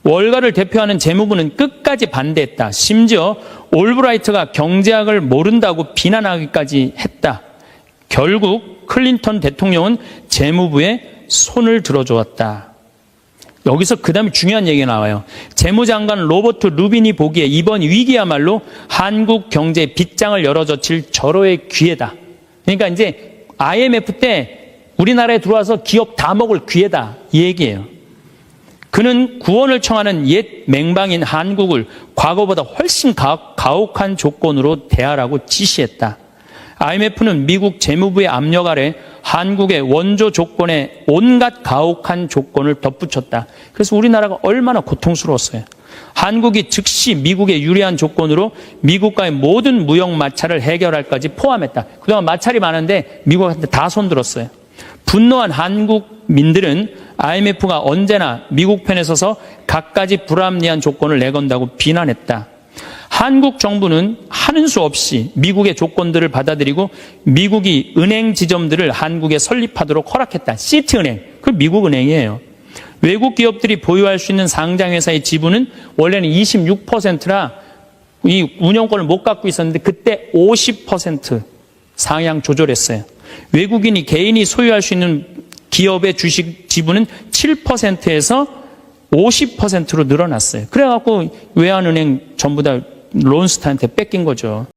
월가를 대표하는 재무부는 끝까지 반대했다. 심지어 올브라이트가 경제학을 모른다고 비난하기까지 했다. 결국 클린턴 대통령은 재무부에 손을 들어주었다. 여기서 그 다음에 중요한 얘기가 나와요. 재무장관 로버트 루빈이 보기에 이번 위기야말로 한국 경제의 빗장을 열어젖힐 절호의 기회다. 그러니까 이제 IMF 때 우리나라에 들어와서 기업 다 먹을 기회다. 이 얘기예요. 그는 구원을 청하는 옛 맹방인 한국을 과거보다 훨씬 가혹한 조건으로 대하라고 지시했다. IMF는 미국 재무부의 압력 아래 한국의 원조 조건에 온갖 가혹한 조건을 덧붙였다. 그래서 우리나라가 얼마나 고통스러웠어요. 한국이 즉시 미국의 유리한 조건으로 미국과의 모든 무역 마찰을 해결할까지 포함했다. 그동안 마찰이 많은데 미국한테 다 손들었어요. 분노한 한국민들은 IMF가 언제나 미국 편에 서서 갖가지 불합리한 조건을 내건다고 비난했다. 한국 정부는 하는 수 없이 미국의 조건들을 받아들이고 미국이 은행 지점들을 한국에 설립하도록 허락했다. 시티은행, 그 미국 은행이에요. 외국 기업들이 보유할 수 있는 상장회사의 지분은 원래는 26%라 이 운영권을 못 갖고 있었는데 그때 50% 상향 조절했어요. 외국인이 개인이 소유할 수 있는 기업의 주식 지분은 7%에서 50%로 늘어났어요. 그래갖고 외환은행 전부 다 론스타한테 뺏긴 거죠.